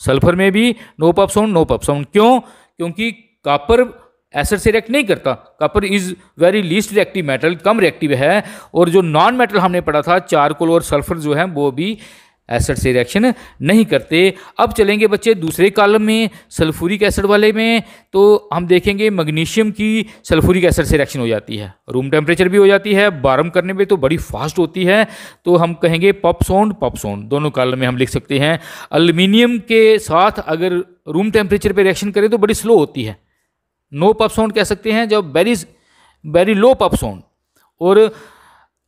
Sulphur में भी no pop sound, no pop sound. क्यों? क्योंकि कॉपर एसिड से रिएक्ट नहीं करता। Copper is very least reactive metal, कम रिएक्टिव है। और जो नॉन मेटल हमने पढ़ा था, चारकोल और सल्फर जो है, वो भी एसिड से रिएक्शन नहीं करते। अब चलेंगे बच्चे दूसरे कॉलम में, सल्फ्यूरिक एसिड वाले में। तो हम देखेंगे मैग्नीशियम की सल्फ्यूरिक एसिड से रिएक्शन हो जाती है, रूम टेम्परेचर भी हो जाती है, बारम करने पे तो बड़ी फास्ट होती है। तो हम कहेंगे पॉप साउंड, दोनों कॉलम में हम लिख सकते हैं। एल्यूमिनियम के साथ अगर रूम टेम्परेचर पे रिएक्शन करें तो बड़ी स्लो होती है, नो पॉप साउंड कह सकते हैं, जब वेरी लो पॉप साउंड। और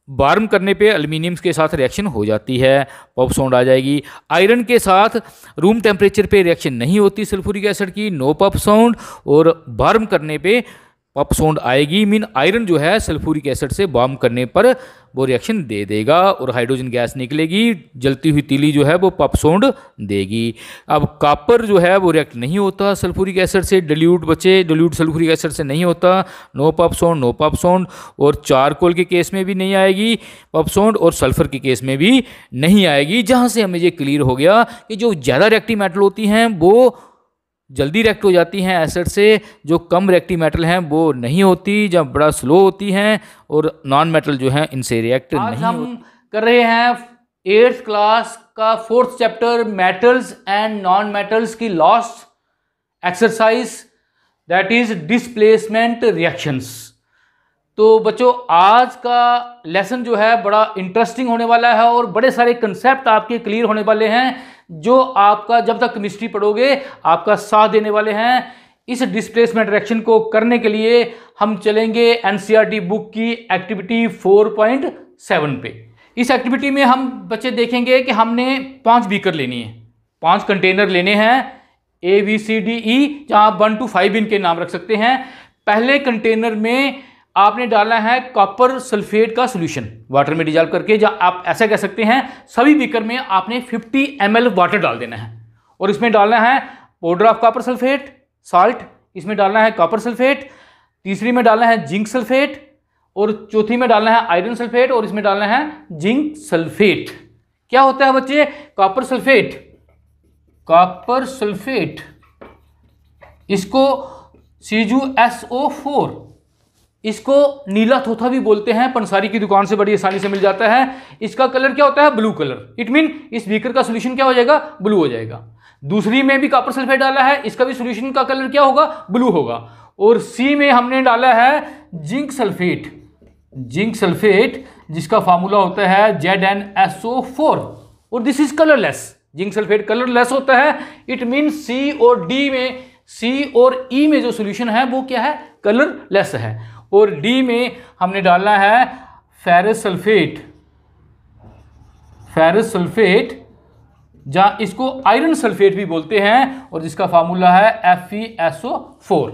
बार्म करने पे एल्यूमिनियम के साथ रिएक्शन हो जाती है, पॉप साउंड आ जाएगी। आयरन के साथ रूम टेम्परेचर पे रिएक्शन नहीं होती सल्फ्यूरिक एसिड की, नो पॉप साउंड, और बार्म करने पे पॉप साउंड आएगी। मीन आयरन जो है सल्फ्यूरिक एसिड से बार्म करने पर वो रिएक्शन दे देगा और हाइड्रोजन गैस निकलेगी, जलती हुई तीली जो है वो पॉप साउंड देगी। अब कॉपर जो है वो रिएक्ट नहीं होता सल्फ्यूरिक एसिड से, डिल्यूट सल्फ्यूरिक एसिड से नहीं होता, नो पॉप साउंड। और चारकोल के केस में भी नहीं आएगी पॉप साउंड, और सल्फर के केस में भी नहीं आएगी। जहाँ से हमें ये क्लियर हो गया कि जो ज़्यादा रिएक्टिव मेटल होती हैं वो जल्दी रिएक्ट हो जाती हैं एसिड से, जो कम रिएक्टिव मेटल हैं वो नहीं होती, जब बड़ा स्लो होती हैं, और नॉन मेटल जो हैं इनसे रिएक्ट नहीं होती। हम कर रहे हैं 8th क्लास का 4th chapter metals and non metals की last exercise, that is displacement reactions. तो बच्चों आज का लेसन जो है बड़ा इंटरेस्टिंग होने वाला है और बड़े सारे कंसेप्ट आपके क्लियर होने वाले हैं, जो आपका जब तक केमिस्ट्री पढ़ोगे आपका साथ देने वाले हैं। इस डिस्प्लेसमेंट रिएक्शन को करने के लिए हम चलेंगे एनसीईआरटी बुक की एक्टिविटी 4.7 पे। इस एक्टिविटी में हम बच्चे देखेंगे कि हमने 5 बीकर लेनी है, 5 कंटेनर लेने हैं। ABCDE, जहाँ आप 1 to 5 इनके नाम रख सकते हैं। पहले कंटेनर में आपने डालना है कॉपर सल्फेट का सॉल्यूशन वाटर में डिजॉल्व करके, या आप ऐसा कह सकते हैं सभी बीकर में आपने 50 ml वाटर डाल देना है और इसमें डालना है powder of copper sulphate salt, इसमें डालना है कॉपर सल्फेट, तीसरी में डालना है जिंक सल्फेट और चौथी में डालना है आयरन सल्फेट और इसमें डालना है जिंक सल्फेट। क्या होता है बच्चे कॉपर सल्फेट? कॉपर सल्फेट इसको CuSO4, इसको नीला थोथा भी बोलते हैं, पंसारी की दुकान से बड़ी आसानी से मिल जाता है। इसका कलर क्या होता है? Blue colour. इट मीन इस बीकर का सॉल्यूशन क्या हो जाएगा? ब्लू हो जाएगा। दूसरी में भी कॉपर सल्फेट डाला है, इसका भी सॉल्यूशन का कलर क्या होगा? ब्लू होगा। और सी में हमने डाला है जिंक सल्फेट, जिंक सल्फेट जिसका फार्मूला होता है ZnSO4 और this is colourless. Zinc sulphate colourless होता है। इट मीन सी और डी में, सी और ई में जो सॉल्यूशन है वो क्या है? कलरलेस है। और डी में हमने डालना है फेरस सल्फेट, फेरस सल्फेट जहां इसको आयरन सल्फेट भी बोलते हैं और जिसका फार्मूला है FeSO4।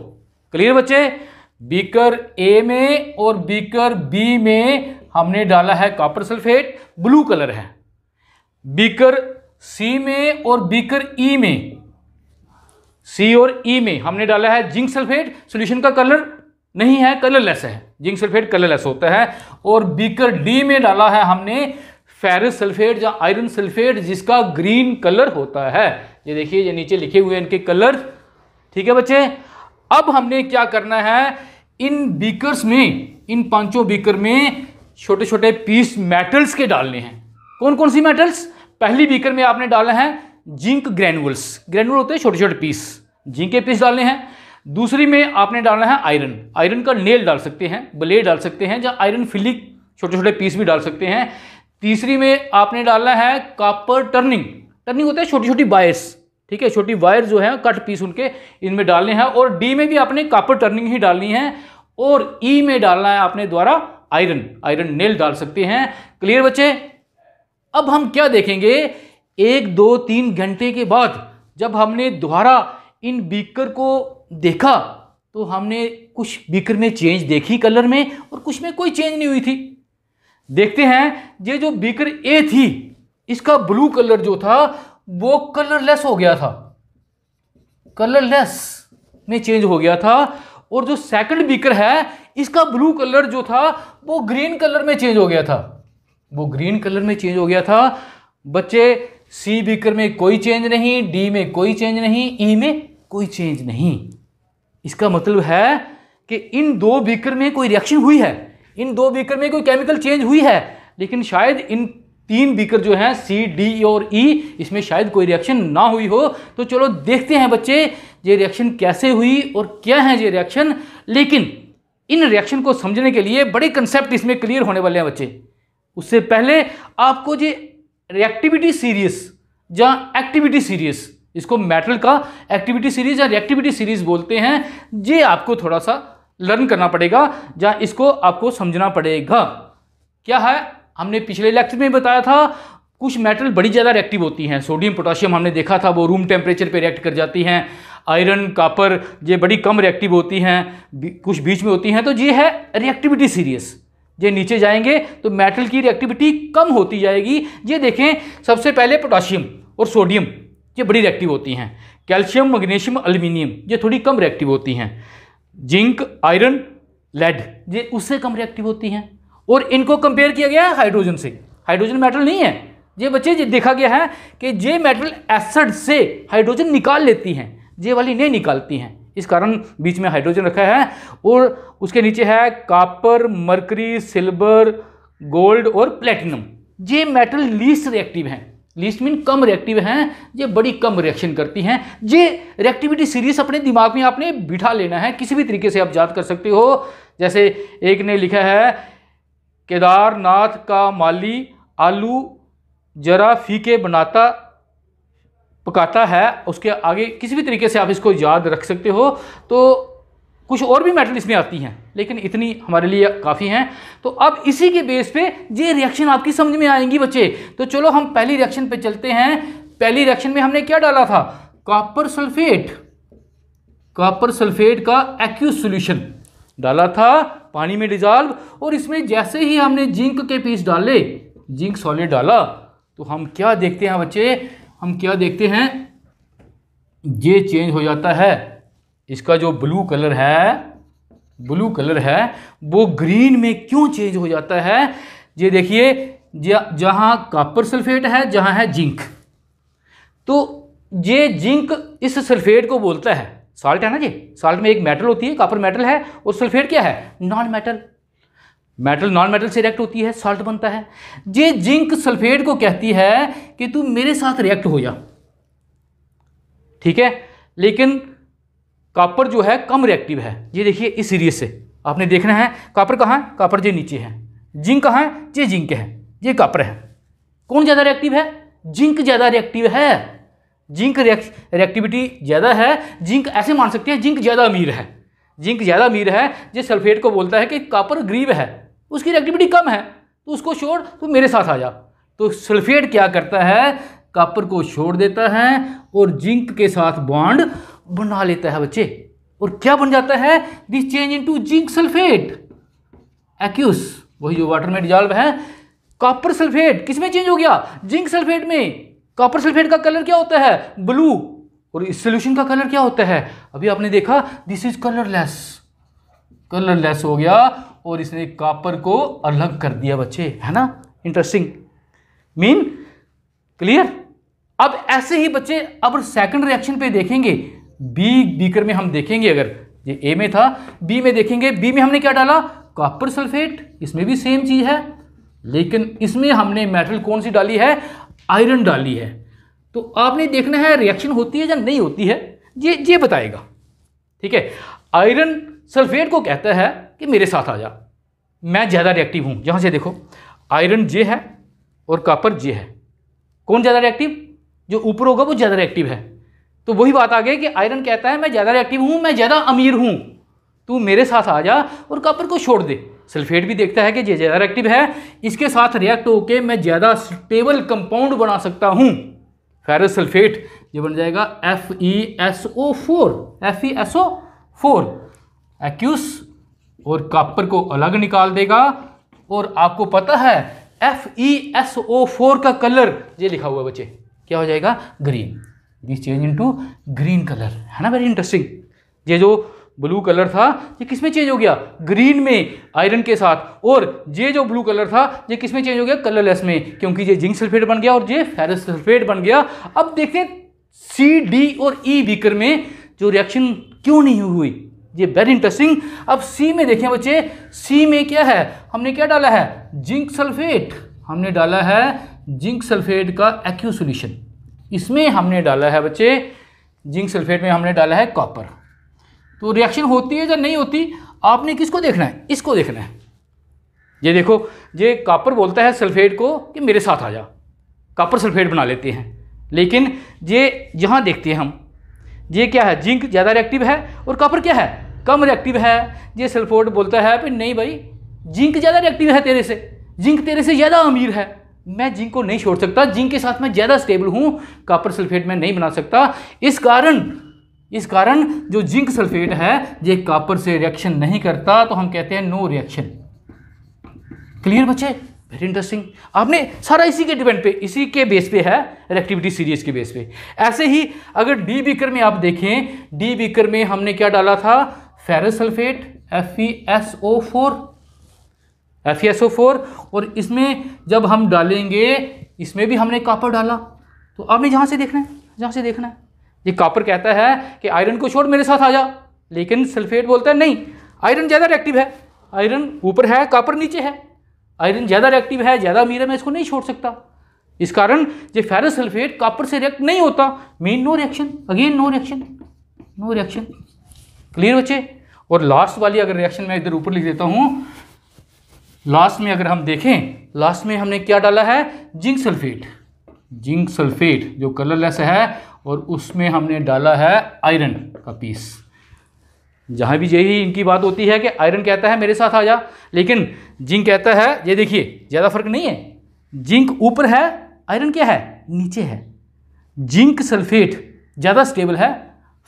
क्लियर बच्चे? बीकर ए में और बीकर बी में हमने डाला है कॉपर सल्फेट, ब्लू कलर है। बीकर सी में और बीकर ई में, सी और ई में हमने डाला है जिंक सल्फेट, सॉल्यूशन का कलर नहीं है, कलरलेस है, जिंक सल्फेट कलरलेस होता है। और बीकर डी में डाला है हमने फेरस सल्फेट या आयरन सल्फेट जिसका ग्रीन कलर होता है। ये देखिए ये नीचे लिखे हुए हैं इनके कलर। ठीक है बच्चे? अब हमने क्या करना है, इन बीकर्स में, इन पांचों बीकर में छोटे छोटे पीस मेटल्स के डालने हैं। कौन कौन सी मेटल्स? पहली बीकर में आपने डालना है जिंक ग्रैनुअल्स, ग्रैनुअल होते हैं छोटे छोटे पीस, जिंक के पीस डालने हैं। दूसरी में आपने डालना है आयरन, आयरन का नेल डाल सकते हैं, ब्लेड डाल सकते हैं, या आयरन फिलिक छोटे छोटे पीस भी डाल सकते हैं। तीसरी में आपने डालना है कॉपर टर्निंग, टर्निंग होता है छोटी छोटी वायर्स, ठीक है, छोटी वायर जो है कट पीस उनके इनमें डालने हैं। और डी में भी आपने कॉपर टर्निंग ही डालनी है। और ई में डालना है आपने द्वारा आयरन, आयरन नेल डाल सकते हैं। क्लियर बच्चे? अब हम क्या देखेंगे, 1, 2, 3 घंटे के बाद जब हमने दोबारा इन बीकर को देखा तो हमने कुछ बीकर में चेंज देखी कलर में और कुछ में कोई चेंज नहीं हुई थी। देखते हैं, ये जो बीकर ए थी इसका ब्लू कलर जो था वो कलरलेस हो गया था, कलरलेस में चेंज हो गया था। और जो सेकंड बीकर है इसका ब्लू कलर जो था वो ग्रीन कलर में चेंज हो गया था, वो ग्रीन कलर में चेंज हो गया था। बच्चे सी बीकर में कोई चेंज नहीं, डी में कोई चेंज नहीं, ई में कोई चेंज नहीं। इसका मतलब है कि इन दो बीकर में कोई रिएक्शन हुई है, इन दो बीकर में कोई केमिकल चेंज हुई है, लेकिन शायद इन 3 बीकर जो हैं सी, डी और ई, इसमें शायद कोई रिएक्शन ना हुई हो। तो चलो देखते हैं बच्चे ये रिएक्शन कैसे हुई और क्या है ये रिएक्शन। लेकिन इन रिएक्शन को समझने के लिए बड़े कंसेप्ट इसमें क्लियर होने वाले हैं बच्चे। उससे पहले आपको ये रिएक्टिविटी सीरीज या एक्टिविटी सीरीज, इसको मेटल का एक्टिविटी सीरीज या रिएक्टिविटी सीरीज बोलते हैं, ये आपको थोड़ा सा लर्न करना पड़ेगा या इसको आपको समझना पड़ेगा। क्या है, हमने पिछले लेक्चर में बताया था कुछ मेटल बड़ी ज़्यादा रिएक्टिव होती हैं। सोडियम पोटाशियम हमने देखा था वो रूम टेम्परेचर पे रिएक्ट कर जाती हैं। आयरन कॉपर ये बड़ी कम रिएक्टिव होती हैं, कुछ बीच में होती हैं। तो ये है रिएक्टिविटी सीरीज। ये नीचे जाएंगे तो मेटल की रिएक्टिविटी कम होती जाएगी। ये देखें, सबसे पहले पोटाशियम और सोडियम ये बड़ी रिएक्टिव होती हैं। कैल्शियम, मैग्नीशियम, एल्यूमिनियम ये थोड़ी कम रिएक्टिव होती हैं। जिंक, आयरन, लेड ये उससे कम रिएक्टिव होती हैं। और इनको कंपेयर किया गया है हाइड्रोजन से। हाइड्रोजन मेटल नहीं है ये बच्चे, ये देखा गया है कि ये मेटल एसिड से हाइड्रोजन निकाल लेती हैं, ये वाली नहीं निकालती हैं। इस कारण बीच में हाइड्रोजन रखा है। और उसके नीचे है कॉपर, मरकरी, सिल्वर, गोल्ड और प्लेटिनम। ये मेटल लीस्ट रिएक्टिव हैं, लीस्ट मीन कम रिएक्टिव हैं, ये बड़ी कम रिएक्शन करती हैं। ये रिएक्टिविटी सीरीज अपने दिमाग में आपने बिठा लेना है, किसी भी तरीके से आप याद कर सकते हो। जैसे एक ने लिखा है केदारनाथ का माली आलू जरा फीके बनाता पकाता है, उसके आगे किसी भी तरीके से आप इसको याद रख सकते हो। तो कुछ और भी मेटल इसमें आती हैं लेकिन इतनी हमारे लिए काफ़ी हैं। तो अब इसी के बेस पे ये रिएक्शन आपकी समझ में आएंगी बच्चे। तो चलो हम पहली रिएक्शन पे चलते हैं। पहली रिएक्शन में हमने क्या डाला था? कॉपर सल्फेट का एक्यूस सॉल्यूशन डाला था पानी में डिजॉल्व, और इसमें जैसे ही हमने जिंक के पीस डाले, जिंक सॉलिड डाला, तो हम क्या देखते हैं बच्चे, हम क्या देखते हैं, ये चेंज हो जाता है। इसका जो ब्लू कलर है वो ग्रीन में क्यों चेंज हो जाता है? ये देखिए, जहां कॉपर सल्फेट है, जहां है जिंक, तो ये जिंक इस सल्फेट को बोलता है, साल्ट है ना जी, साल्ट में एक मेटल होती है, कॉपर मेटल है, और सल्फेट क्या है? Non metal. Metal non metal से रिएक्ट होती है, साल्ट बनता है। ये जिंक सल्फेट को कहती है कि तू मेरे साथ रिएक्ट हो जा, ठीक है। लेकिन कॉपर जो है कम रिएक्टिव है। ये देखिए इस सीरीज से आपने देखना है, कॉपर कहाँ है? कॉपर जे नीचे है। जिंक कहाँ है? ये जिंक है, ये कॉपर है। कौन ज़्यादा रिएक्टिव है? जिंक ज़्यादा रिएक्टिव है। जिंक रिएक्टिविटी ज़्यादा है। जिंक ऐसे मान सकते हैं, जिंक ज़्यादा अमीर है। जिंक ज़्यादा अमीर है। ये सल्फेट को बोलता है कि कॉपर गरीब है, उसकी रिएक्टिविटी कम है, तो उसको छोड़, तू मेरे साथ आ जा। तो सल्फेट क्या करता है? कॉपर को छोड़ देता है और जिंक के साथ बॉन्ड बना लेता है बच्चे। और क्या बन जाता है? This change into zinc sulphate aqueous, वही जो वाटर में डिजॉल्व है। कॉपर सल्फेट किस में चेंज हो गया? जिंक सल्फेट में। कॉपर सल्फेट का कलर क्या होता है? ब्लू। और इस सॉल्यूशन का कलर क्या होता है? अभी आपने देखा, दिस इज कलरलेस हो गया, और इसने कॉपर को अलग कर दिया बच्चे, है ना? Interesting, mean clear. अब ऐसे ही बच्चे अब सेकंड रिएक्शन पे देखेंगे। बीकर में हम देखेंगे, अगर ये ए में था, बी में देखेंगे। बी में हमने क्या डाला? Copper sulphate. इसमें भी सेम चीज है, लेकिन इसमें हमने मेटल कौन सी डाली है? आयरन डाली है। तो आपने देखना है रिएक्शन होती है या नहीं होती है, ये बताएगा, ठीक है। आयरन सल्फेट को कहता है कि मेरे साथ आ जा, मैं ज़्यादा रिएक्टिव हूँ। जहाँ से देखो, आयरन जे है और कॉपर जे है। कौन ज़्यादा रिएक्टिव? जो ऊपर होगा वो ज़्यादा रिएक्टिव है। तो वही बात आ गई कि आयरन कहता है मैं ज़्यादा रिएक्टिव हूँ, मैं ज़्यादा अमीर हूँ, तू मेरे साथ आ जा और कॉपर को छोड़ दे। सल्फेट भी देखता है कि ये ज़्यादा रिएक्टिव है, इसके साथ रिएक्ट होकर मैं ज़्यादा स्टेबल कंपाउंड बना सकता हूँ। फेरस सल्फेट ये बन जाएगा FeSO4 एक्यूस, और कॉपर को अलग निकाल देगा। और आपको पता है FeSO4 का कलर ये लिखा हुआ है बच्चे, क्या हो जाएगा? Green. This change into green colour, है ना? Very interesting. ये जो ब्लू कलर था ये किस में चेंज हो गया? ग्रीन में, आयरन के साथ। और ये जो ब्लू कलर था ये किस में चेंज हो गया? कलरलेस में, क्योंकि ये जिंक सल्फेट बन गया और ये फेरस सल्फेट बन गया। अब देखते हैं सी, डी और ई बीकर में जो रिएक्शन क्यों नहीं हुई, ये वेरी इंटरेस्टिंग। अब सी में देखें बच्चे, सी में क्या है? हमने क्या डाला है? Zinc sulphate. हमने डाला है जिंक सल्फेट का एक्यूस सॉल्यूशन। इसमें हमने डाला है बच्चे, जिंक सल्फेट में हमने डाला है कॉपर। तो रिएक्शन होती है या नहीं होती, आपने किसको देखना है? इसको देखना है। ये देखो, ये कॉपर बोलता है सल्फेट को कि मेरे साथ आ जा, कॉपर सल्फेट बना लेते हैं। लेकिन ये यहाँ देखते हैं हम, ये क्या है? जिंक ज़्यादा रिएक्टिव है और कॉपर क्या है? कम रिएक्टिव है। ये सल्फेट बोलता है कि नहीं भाई, जिंक ज़्यादा रिएक्टिव है तेरे से, जिंक तेरे से ज़्यादा अमीर है, मैं जिंक को नहीं छोड़ सकता, जिंक के साथ मैं ज़्यादा स्टेबल हूँ, कॉपर सल्फेट में नहीं बना सकता। इस कारण जो जिंक सल्फेट है ये कॉपर से रिएक्शन नहीं करता, तो हम कहते हैं नो रिएक्शन। क्लियर बच्चे? Very interesting. आपने सारा इसी के डिपेंड पे, इसी के बेस पे है, रिएक्टिविटी सीरीज के बेस पे। ऐसे ही अगर डी बीकर में आप देखें, डी बीकर में हमने क्या डाला था? फेरस सल्फेट FeSO4, और इसमें जब हम डालेंगे, इसमें भी हमने कॉपर डाला। तो आपने जहाँ से देखना है, ये कॉपर कहता है कि आयरन को छोड़, मेरे साथ आ जा। लेकिन सल्फेट बोलता है नहीं, आयरन ज़्यादा रिएक्टिव है, आयरन ऊपर है, कॉपर नीचे है, आयरन ज़्यादा रिएक्टिव है, ज़्यादा अमीर है, मैं इसको नहीं छोड़ सकता। इस कारण ये फेरस सल्फेट कॉपर से रिएक्ट नहीं होता, mean no reaction. Again no reaction. Clear बच्चे? और लास्ट वाली अगर रिएक्शन मैं इधर ऊपर लिख देता हूँ, लास्ट में अगर हम देखें, लास्ट में हमने क्या डाला है? जिंक सल्फेट जो कलरलेस है, और उसमें हमने डाला है आयरन का पीस। जहाँ भी यही इनकी बात होती है कि आयरन कहता है मेरे साथ आ जा, लेकिन जिंक कहता है, ये देखिए ज़्यादा फर्क नहीं है, जिंक ऊपर है, आयरन क्या है? नीचे है। जिंक सल्फेट ज़्यादा स्टेबल है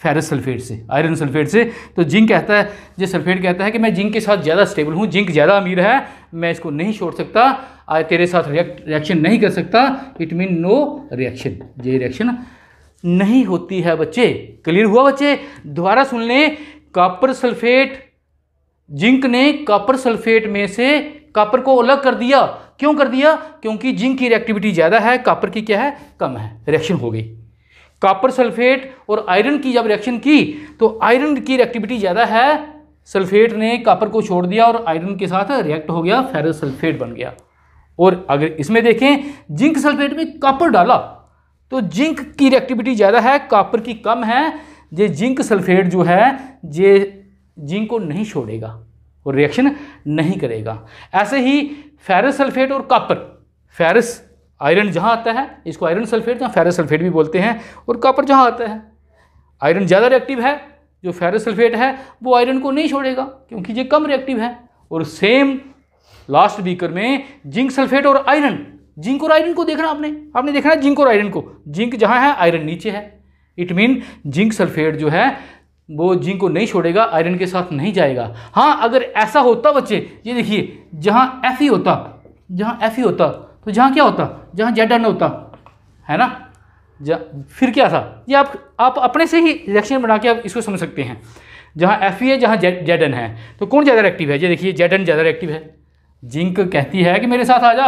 फेरस सल्फेट से, आयरन सल्फेट से। तो जिंक कहता है, जो सल्फेट कहता है कि मैं जिंक के साथ ज़्यादा स्टेबल हूँ, जिंक ज़्यादा अमीर है, मैं इसको नहीं छोड़ सकता, तेरे साथ रिएक्शन नहीं कर सकता, इट मीन नो रिएक्शन, ये रिएक्शन नहीं होती है बच्चे। क्लियर हुआ बच्चे? दोबारा सुन लें, कॉपर सल्फेट, जिंक ने कॉपर सल्फेट में से कॉपर को अलग कर दिया। क्यों कर दिया? क्योंकि जिंक की रिएक्टिविटी ज़्यादा है, कॉपर की क्या है, कम है, रिएक्शन हो गई। कॉपर सल्फेट और आयरन की जब रिएक्शन की तो आयरन की रिएक्टिविटी ज़्यादा है, सल्फेट ने कॉपर को छोड़ दिया और आयरन के साथ रिएक्ट हो गया, फेरस सल्फेट बन गया। और अगर इसमें देखें, जिंक सल्फेट में कॉपर डाला तो जिंक की रिएक्टिविटी ज़्यादा है, कॉपर की कम है। ये जिंक सल्फेट जो है ये जिंक को नहीं छोड़ेगा और रिएक्शन नहीं करेगा। ऐसे ही फेरस सल्फेट और कॉपर, फेरस आयरन जहाँ आता है इसको आयरन सल्फेट या फेरस सल्फेट भी बोलते हैं, और कॉपर जहाँ आता है, आयरन ज़्यादा रिएक्टिव है, जो फेरस सल्फेट है वो आयरन को नहीं छोड़ेगा क्योंकि ये कम रिएक्टिव है। और सेम लास्ट बीकर में जिंक सल्फेट और आयरन, जिंक और आयरन को देखना आपने देखना है जिंक और आयरन को, जिंक जहाँ है आयरन नीचे है, इट मीन जिंक सल्फेट जो है वो जिंक को नहीं छोड़ेगा, आयरन के साथ नहीं जाएगा। हाँ, अगर ऐसा होता बच्चे, ये देखिए जहाँ Fe होता, तो जहाँ क्या होता, जहाँ Zn होता है ना, फिर क्या था, ये आप अपने से ही रिएक्शन बना के आप इसको समझ सकते हैं। जहाँ Fe है, जहाँ Zn है, तो कौन ज़्यादा रिएक्टिव है? ये देखिए Zn ज़्यादा रिएक्टिव है। जिंक कहती है कि मेरे साथ आ जा,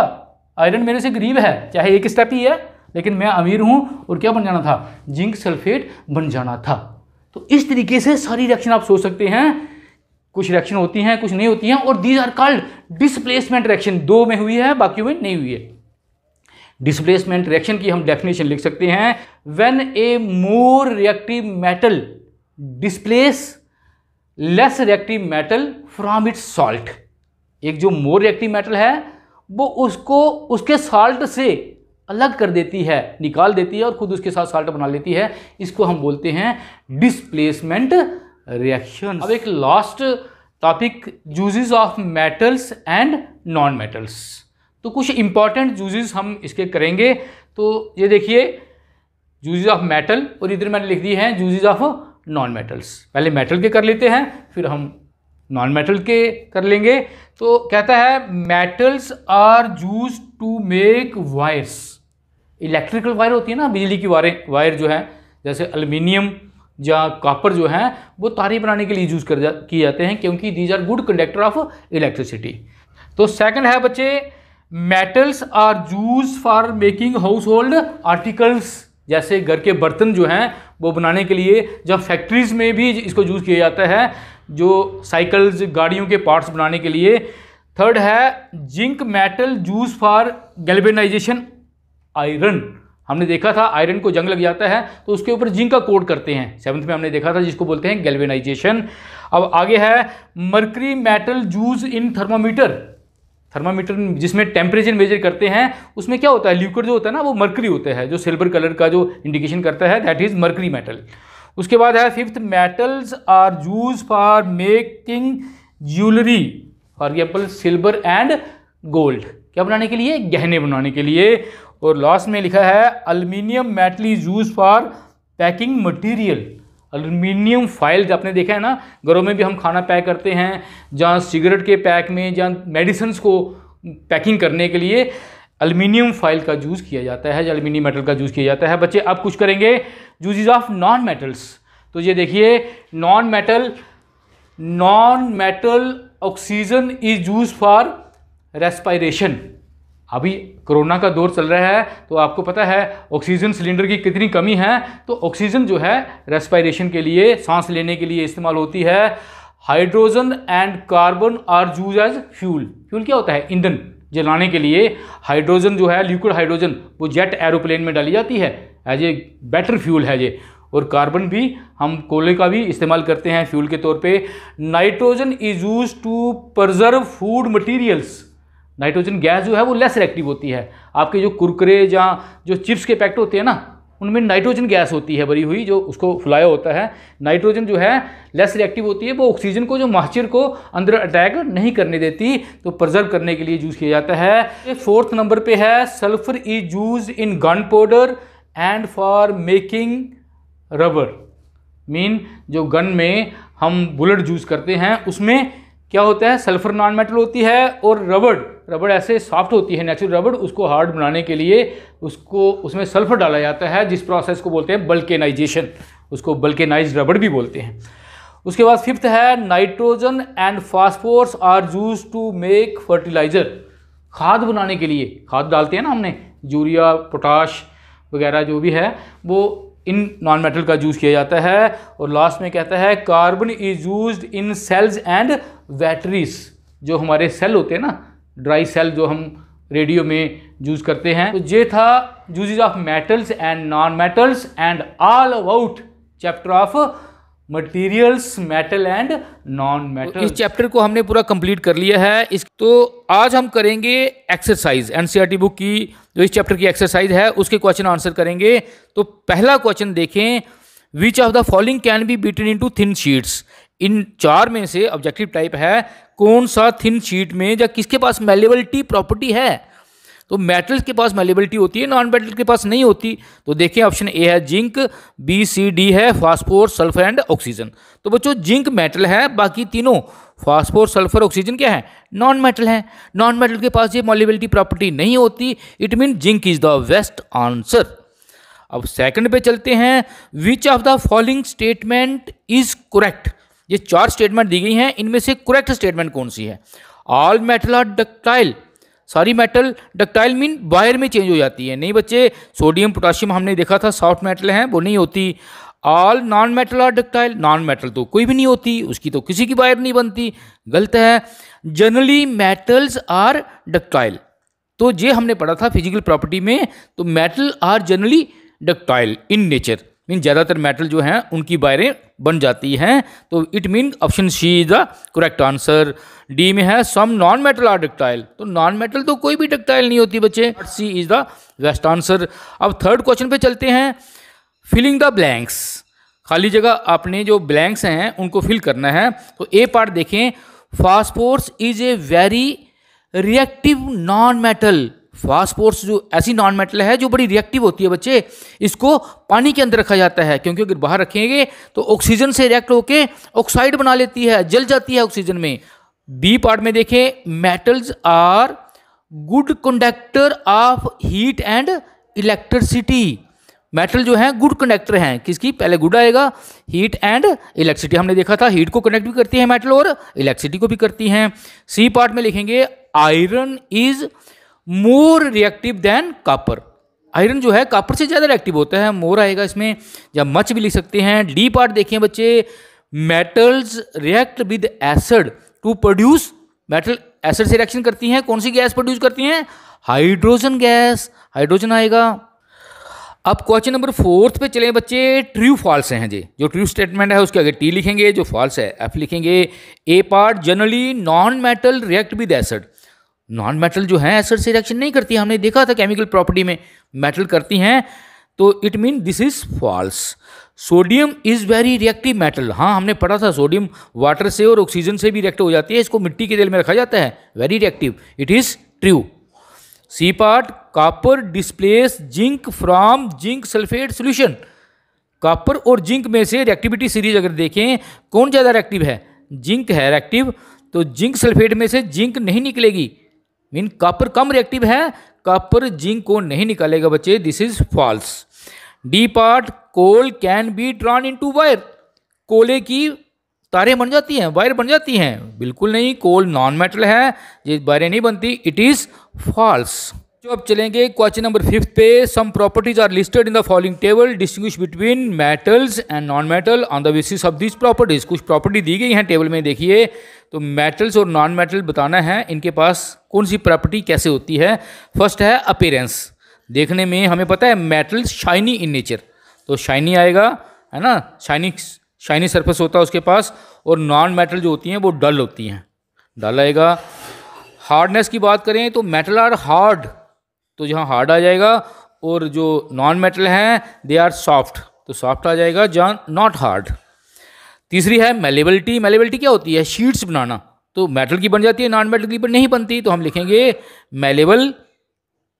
आयरन मेरे से गरीब है, चाहे एक स्टेप ही है, लेकिन मैं अमीर हूँ और क्या बन जाना था, जिंक सल्फेट बन जाना था। तो इस तरीके से सारी रिएक्शन आप सोच सकते हैं, कुछ रिएक्शन होती हैं, कुछ नहीं होती हैं, और these are called displacement reaction. 2 में हुई है, बाकी में नहीं हुई है। डिस्प्लेसमेंट रिएक्शन की हम डेफिनेशन लिख सकते हैं, when A more reactive metal displace less reactive metal from its salt. एक जो मोर रिएक्टिव मेटल है वो उसको उसके साल्ट से अलग कर देती है, निकाल देती है और खुद उसके साथ साल्ट बना लेती है, इसको हम बोलते हैं डिस्प्लेसमेंट रिएक्शन। अब एक last topic, uses of metals and non metals. तो कुछ इंपॉर्टेंट यूजेस हम इसके करेंगे। तो ये देखिए यूजेस ऑफ मेटल, और इधर मैंने लिख दिए हैं यूजेस ऑफ नॉन मेटल्स। पहले मेटल के कर लेते हैं, फिर हम नॉन मेटल के कर लेंगे। तो कहता है metals are used to make wires. Electrical wire होती है ना, बिजली की वायर जो है, जैसे एल्युमिनियम या कॉपर जो है वो तारे बनाने के लिए यूज किए जाते हैं, क्योंकि these are good conductor of electricity. तो सेकंड है बच्चे, metals are use for making household articles. जैसे घर के बर्तन जो हैं वो बनाने के लिए, जब फैक्ट्रीज में भी इसको यूज़ किया जाता है, जो साइकिल्स, गाड़ियों के पार्ट्स बनाने के लिए। थर्ड है zinc metal use for galvanisation iron. हमने देखा था आयरन को जंग लग जाता है तो उसके ऊपर जिंक का कोट करते हैं, 7th में हमने देखा था, जिसको बोलते हैं गैल्वेनाइजेशन। अब आगे है mercury metal use in thermometer. Thermometer जिसमें टेम्परेचर मेजर करते हैं, उसमें क्या होता है, लिक्विड जो होता है ना वो मर्करी होता है, जो सिल्वर कलर का जो इंडिकेशन करता है, दैट इज मर्करी मेटल। उसके बाद है 5th, metals are use for making jewellery, for example silver and gold. क्या बनाने के लिए? गहने बनाने के लिए। और लास्ट में लिखा है aluminium metal is use for packing material. Aluminium file आपने देखा है ना, घरों में भी हम खाना पैक करते हैं, जहाँ सिगरेट के पैक में, जहाँ मेडिसिन को पैकिंग करने के लिए एल्युमिनियम फाइल का यूज़ किया जाता है, एल्युमिनियम मेटल का यूज़ किया जाता है। बच्चे अब कुछ करेंगे यूजेस ऑफ नॉन मेटल्स। तो ये देखिए non metal oxygen is use for respiration. अभी कोरोना का दौर चल रहा है तो आपको पता है ऑक्सीजन सिलेंडर की कितनी कमी है, तो ऑक्सीजन जो है रेस्पिरेशन के लिए, सांस लेने के लिए इस्तेमाल होती है। Hydrogen and carbon are use as fuel. Fuel क्या होता है? ईंधन जलाने के लिए। हाइड्रोजन जो है, लिक्विड हाइड्रोजन, वो जेट एरोप्लेन में डाली जाती है एज ए बेटर फ्यूल है ये। और कार्बन भी हम कोयले का भी इस्तेमाल करते हैं फ्यूल के तौर पे। Nitrogen is use to preserve food materials. Nitrogen gas जो है वो लेस रिएक्टिव होती है। आपके जो कुरकुरे या जो चिप्स के पैकेट होते हैं ना, उनमें नाइट्रोजन गैस होती है भरी हुई, जो उसको फुलाया होता है। नाइट्रोजन जो है लेस रिएक्टिव होती है, वो ऑक्सीजन को, जो मॉइस्चर को अंदर अटैक नहीं करने देती, तो प्रिजर्व करने के लिए यूज़ किया जाता है। 4th नंबर पे है sulphur is use in gun powder and for making rubber. Mean जो गन में हम बुलेट यूज़ करते हैं उसमें क्या होता है, सल्फर नॉन मेटल होती है, और रबड़ ऐसे सॉफ्ट होती है नेचुरल रबड़, उसको हार्ड बनाने के लिए उसको उसमें सल्फर डाला जाता है, जिस प्रोसेस को बोलते हैं बल्केनाइजेशन, उसको बल्केनाइज्ड रबड़ भी बोलते हैं। उसके बाद फिफ्थ है nitrogen and phosphorus are use to make fertiliser. खाद बनाने के लिए खाद डालते हैं ना हमने, यूरिया पोटाश वगैरह जो भी है वो इन नॉन मेटल का यूज़ किया जाता है। और लास्ट में कहता है carbon is used in cells and batteries. जो हमारे सेल होते हैं ना, ड्राई सेल जो हम रेडियो में यूज़ करते हैं। तो ये था uses of metals and non metals and all about chapter of materials, metal and non metal. इस चैप्टर को हमने पूरा कंप्लीट कर लिया है। तो आज हम करेंगे एक्सरसाइज, एनसीईआरटी बुक की जो इस चैप्टर की एक्सरसाइज है उसके क्वेश्चन आंसर करेंगे। तो पहला क्वेश्चन देखें, which of the following can be beaten into thin sheets. इन चार में से ऑब्जेक्टिव टाइप है, कौन सा थिन शीट में या किसके पास मेलेबिलिटी प्रॉपर्टी है। तो मेटल्स के पास मेलेबिलिटी होती है, नॉन मेटल के पास नहीं होती। तो देखिए ऑप्शन ए है जिंक, बी सी डी है फास्फोरस सल्फर एंड ऑक्सीजन। तो बच्चों जिंक मेटल है, बाकी तीनों फास्फोरस सल्फर ऑक्सीजन क्या है, नॉन मेटल है। नॉन मेटल के पास ये मेलेबिलिटी प्रॉपर्टी नहीं होती, it mean zinc is the best answer. अब सेकंड पे चलते हैं, विच of the following statement is correct. ये चार स्टेटमेंट दी गई हैं, इनमें से करेक्ट स्टेटमेंट कौन सी है। ऑल मेटल आर डक्टाइल, सारी मेटल डक्टाइल मीन वायर में चेंज हो जाती है। नहीं बच्चे, सोडियम पोटाशियम हमने देखा था सॉफ्ट मेटल हैं, वो नहीं होती। All non metal are ductile, non metal तो कोई भी नहीं होती, उसकी तो किसी की वायर नहीं बनती, गलत है। जनरली मेटल्स आर डक्टाइल, तो ये हमने पढ़ा था फिजिकल प्रॉपर्टी में। तो metal are generally ductile in nature, mean ज़्यादातर मेटल जो हैं उनकी वायरें बन जाती हैं। तो it mean option C is the correct answer. D में है some non metal are ductile, तो नॉन मेटल तो कोई भी डक्टाइल नहीं होती बच्चे, C is the best answer. अब थर्ड क्वेश्चन पे चलते हैं, फिलिंग द ब्लैंक्स। खाली जगह आपने जो ब्लैंक्स हैं उनको फिल करना है। तो ए पार्ट देखें, phosphorus is a very reactive non metal. Phosphorus जो ऐसी नॉन मेटल है जो बड़ी रिएक्टिव होती है बच्चे, इसको पानी के अंदर रखा जाता है, क्योंकि अगर बाहर रखेंगे तो ऑक्सीजन से रिएक्ट होके ऑक्साइड बना लेती है, जल जाती है ऑक्सीजन में। बी पार्ट में देखें, metals are good conductor of heat and electricity. Metal जो है गुड कंडक्टर हैं, किसकी, पहले गुड आएगा, हीट एंड इलेक्ट्रिसिटी। हमने देखा था हीट को कनेक्ट भी करती है मेटल और इलेक्ट्रिसिटी को भी करती हैं। सी पार्ट में लिखेंगे, iron is more reactive than copper. Iron जो है कॉपर से ज़्यादा रिएक्टिव होता है, मोर आएगा इसमें, या मच भी लिख सकते हैं। डी पार्ट देखिए बच्चे, metals react with acid to produce. Metal acid से रिएक्शन करती हैं, कौन सी गैस प्रोड्यूस करती हैं, हाइड्रोजन गैस, हाइड्रोजन आएगा। अब क्वेश्चन नंबर फोर्थ पे चले बच्चे, ट्रू फॉल्स हैं जी। जो ट्रू स्टेटमेंट है उसके आगे टी लिखेंगे, जो फॉल्स है एफ लिखेंगे। A part, generally non metal react with acid. Non metal जो है एसिड से रिएक्शन नहीं करती, हमने देखा था केमिकल प्रॉपर्टी में मेटल करती हैं, तो it mean this is false. Sodium is very reactive metal, हाँ हमने पढ़ा था सोडियम वाटर से और ऑक्सीजन से भी रिएक्ट हो जाती है, इसको मिट्टी के तेल में रखा जाता है, very reactive, it is true. C part, copper displace zinc from zinc sulphate solution. Copper और जिंक में से रिएक्टिविटी सीरीज अगर देखें कौन ज़्यादा रिएक्टिव है, जिंक है रिएक्टिव, तो जिंक सल्फेट में से जिंक नहीं निकलेगी, मीन कॉपर कम रिएक्टिव है, कॉपर जिंक को नहीं निकालेगा बच्चे, this is false. D part, coal can be drawn into wire. कोले की तारें बन जाती हैं, वायर बन जाती हैं, बिल्कुल नहीं, कोल नॉन मेटल है, ये वायरें नहीं बनती, इट इज फॉल्स। जो अब चलेंगे क्वेश्चन नंबर 5 पे, some properties are listed in the following table, distinguish between metals and non metal on the basis of this properties. कुछ प्रॉपर्टी दी गई हैं टेबल में, देखिए। तो मेटल्स और नॉन मेटल बताना है इनके पास कौन सी प्रॉपर्टी कैसे होती है। फर्स्ट है अपीयरेंस, देखने में हमें पता है मेटल शाइनी इन नेचर, तो शाइनी आएगा, है ना, शाइनी सरफेस होता है उसके पास, और नॉन मेटल जो होती हैं वो डल होती हैं, डल आएगा। हार्डनेस की बात करें तो मेटल आर हार्ड, तो जहाँ हार्ड आ जाएगा, और जो नॉन मेटल हैं दे आर सॉफ्ट, तो सॉफ्ट आ जाएगा जहाँ नॉट हार्ड। तीसरी है मेलेबिलिटी, मेलेबिलिटी क्या होती है, शीट्स बनाना, तो मेटल की बन जाती है, नॉन मेटल की पर नहीं बनती, तो हम लिखेंगे मेलेबल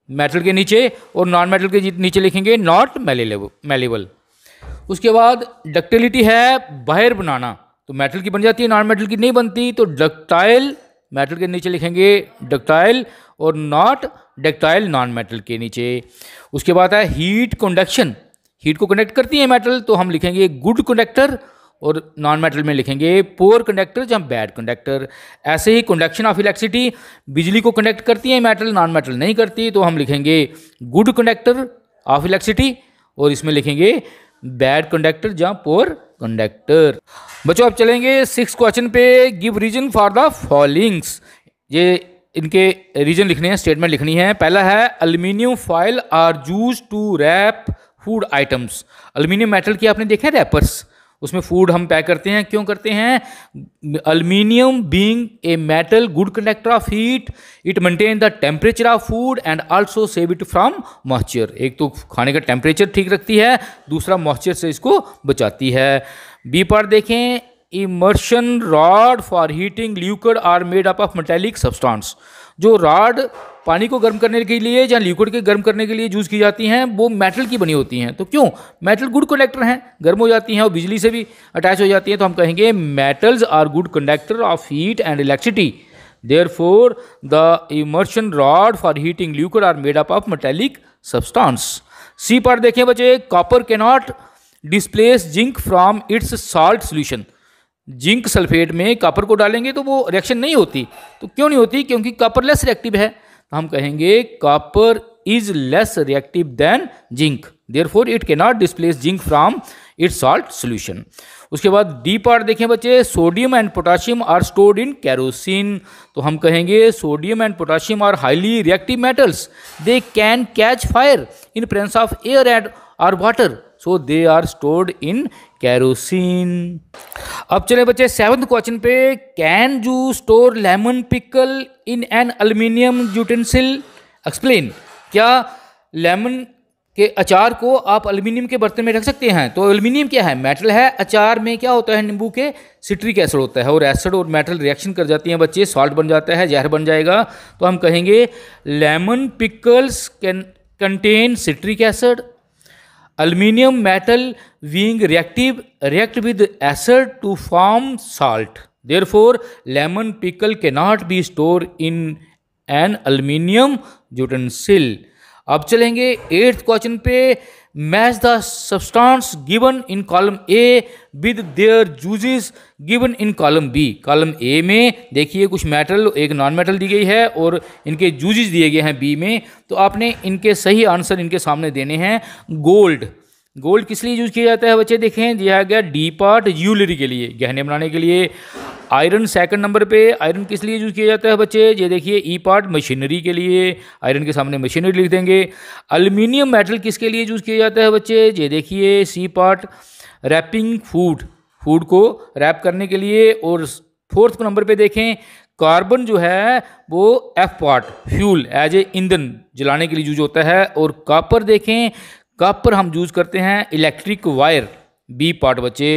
मेटल के नीचे, और नॉन मेटल के नीचे लिखेंगे नॉट मेलेबल। उसके बाद डक्टिलिटी है बाहर बनाना, तो मेटल की बन जाती है, नॉन मेटल की नहीं बनती। तो डक्टाइल मेटल के नीचे लिखेंगे डक्टाइल और नॉट डक्टाइल नॉन मेटल के नीचे। उसके बाद है हीट कंडक्शन, हीट को कंडक्ट करती है मेटल, तो हम लिखेंगे गुड कंडक्टर, और नॉन मेटल में लिखेंगे पुअर कंडक्टर या बैड कंडक्टर। ऐसे ही कंडक्शन ऑफ इलेक्ट्रिसिटी, बिजली को कंडक्ट करती है मेटल, नॉन मेटल नहीं करती, तो हम लिखेंगे गुड कंडक्टर ऑफ इलेक्ट्रिसिटी, और इसमें लिखेंगे बैड कंडक्टर या पुअर कंडक्टर। बच्चों अब चलेंगे 6 क्वेश्चन पे। Give reason for the followings, ये इनके रीजन लिखने हैं, स्टेटमेंट लिखनी है। पहला है aluminium foil are used to wrap food items. Aluminium metal की आपने देखे रैपर्स, उसमें फूड हम पैक करते हैं, क्यों करते हैं? Aluminium being a metal good conductor of heat, it maintain the temperature of food and also save it from moisture. एक तो खाने का टेम्परेचर ठीक रखती है, दूसरा मॉइस्चर से इसको बचाती है। बी पार्ट देखें, immersion rod for heating liquid are made up of metallic substance. जो रॉड पानी को गर्म करने के लिए या लिक्विड के गर्म करने के लिए यूज़ की जाती हैं वो मेटल की बनी होती हैं। तो क्यों? मेटल गुड कंडक्टर हैं, गर्म हो जाती हैं और बिजली से भी अटैच हो जाती हैं, तो हम कहेंगे metals are good conductor of heat and electricity, therefore the immersion rod for heating liquid are made up of metallic substance. C part देखें बच्चे, copper can not displace zinc from its salt solution. Zinc sulphate में copper को डालेंगे तो वो reaction नहीं होती, तो क्यों नहीं होती? क्योंकि कॉपर लेस रिएक्टिव है, तो हम कहेंगे copper is less reactive than zinc, therefore it can not displace zinc from its salt solution. उसके बाद डी पार्ट देखें बच्चे, sodium and potassium are stored in kerosene. तो हम कहेंगे sodium and potassium are highly reactive metals, they can catch fire in presence of air and और water, so they are stored in kerosene. अब चले बच्चे 7th question पे, can you store lemon pickle in an aluminium utensil? Explain. क्या lemon के अचार को आप एल्यूमिनियम के बर्तन में रख सकते हैं? तो एल्यूमिनियम क्या है? मेटल है। अचार में क्या होता है? नींबू के सिट्रिक एसिड होता है, और एसिड और मेटल रिएक्शन कर जाती हैं बच्चे, सॉल्ट बन जाता है, जहर बन जाएगा। तो हम कहेंगे lemon pickles can contain citric acid. Aluminium metal being reactive react with acid to form salt. Therefore, lemon pickle cannot be stored in an aluminium utensil. अब चलेंगे 8th क्वेश्चन पे, match the substance given in column A with their uses given in column B. Column A में देखिए कुछ metal, एक non metal दी गई है और इनके यूजेस दिए गए हैं बी में, तो आपने इनके सही आंसर इनके सामने देने हैं। गोल्ड, गोल्ड किस लिए यूज किया जाता है बच्चे? देखें दिया गया डी पार्ट ज्वेलरी के लिए, गहने बनाने के लिए। आयरन 2nd नंबर पे, आयरन किस लिए यूज किया जाता है बच्चे? ये देखिए ई पार्ट मशीनरी के लिए, आयरन के सामने मशीनरी लिख देंगे। एल्यूमिनियम मेटल किसके लिए यूज किया जाता है बच्चे? ये देखिए C part wrapping food, food को रैप करने के लिए। और 4th नंबर पे देखें, कार्बन जो है वो F part fuel as a ईंधन जलाने के लिए यूज होता है। और कॉपर देखें, कॉपर हम यूज करते हैं इलेक्ट्रिक वायर, बी पार्ट बच्चे।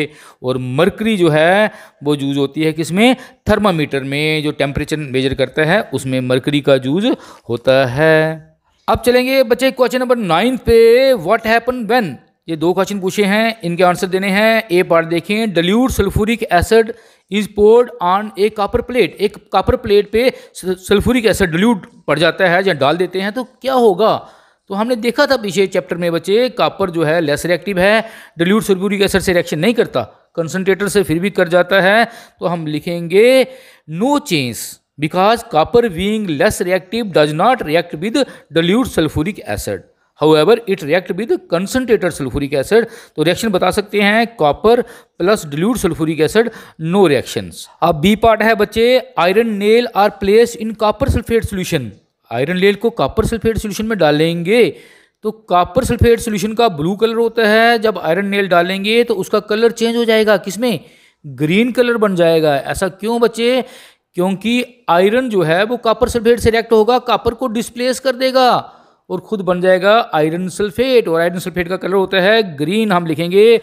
और मरकरी जो है वो यूज होती है किसमें? थर्मामीटर में, जो टेम्परेचर मेजर करता है उसमें मरकरी का यूज होता है। अब चलेंगे बच्चे क्वेश्चन नंबर 9 पे, व्हाट हैपन व्हेन। ये 2 क्वेश्चन पूछे हैं, इनके आंसर देने हैं। ए पार्ट देखें, dilute sulphuric acid is poured on a copper plate. एक कॉपर प्लेट पे सल्फ्यूरिक एसिड डाइल्यूट पड़ जाता है या डाल देते हैं तो क्या होगा? तो हमने देखा था पीछे चैप्टर में बच्चे, कॉपर जो है लेस रिएक्टिव है, डाइल्यूट सल्फ्यूरिक एसिड से रिएक्शन नहीं करता, कंसनट्रेटर से फिर भी कर जाता है। तो हम लिखेंगे no change, because copper being less reactive does not react with dilute sulphuric acid, however it react with concentrated sulphuric acid. तो रिएक्शन बता सकते हैं copper plus dilute sulphuric acid, no reactions. अब बी पार्ट है बच्चे, iron nail are placed in copper sulphate solution. Iron nail को copper sulphate solution में डालेंगे तो कॉपर सल्फेट सोल्यूशन का ब्लू कलर होता है, जब आयरन नेल डालेंगे तो उसका कलर चेंज हो जाएगा, किसमें? ग्रीन कलर बन जाएगा। ऐसा क्यों बच्चे? क्योंकि आयरन जो है वो कॉपर सल्फेट से रिएक्ट होगा, कॉपर को डिस्प्लेस कर देगा और खुद बन जाएगा आयरन सल्फेट, और आयरन सल्फेट का कलर होता है ग्रीन। हम लिखेंगे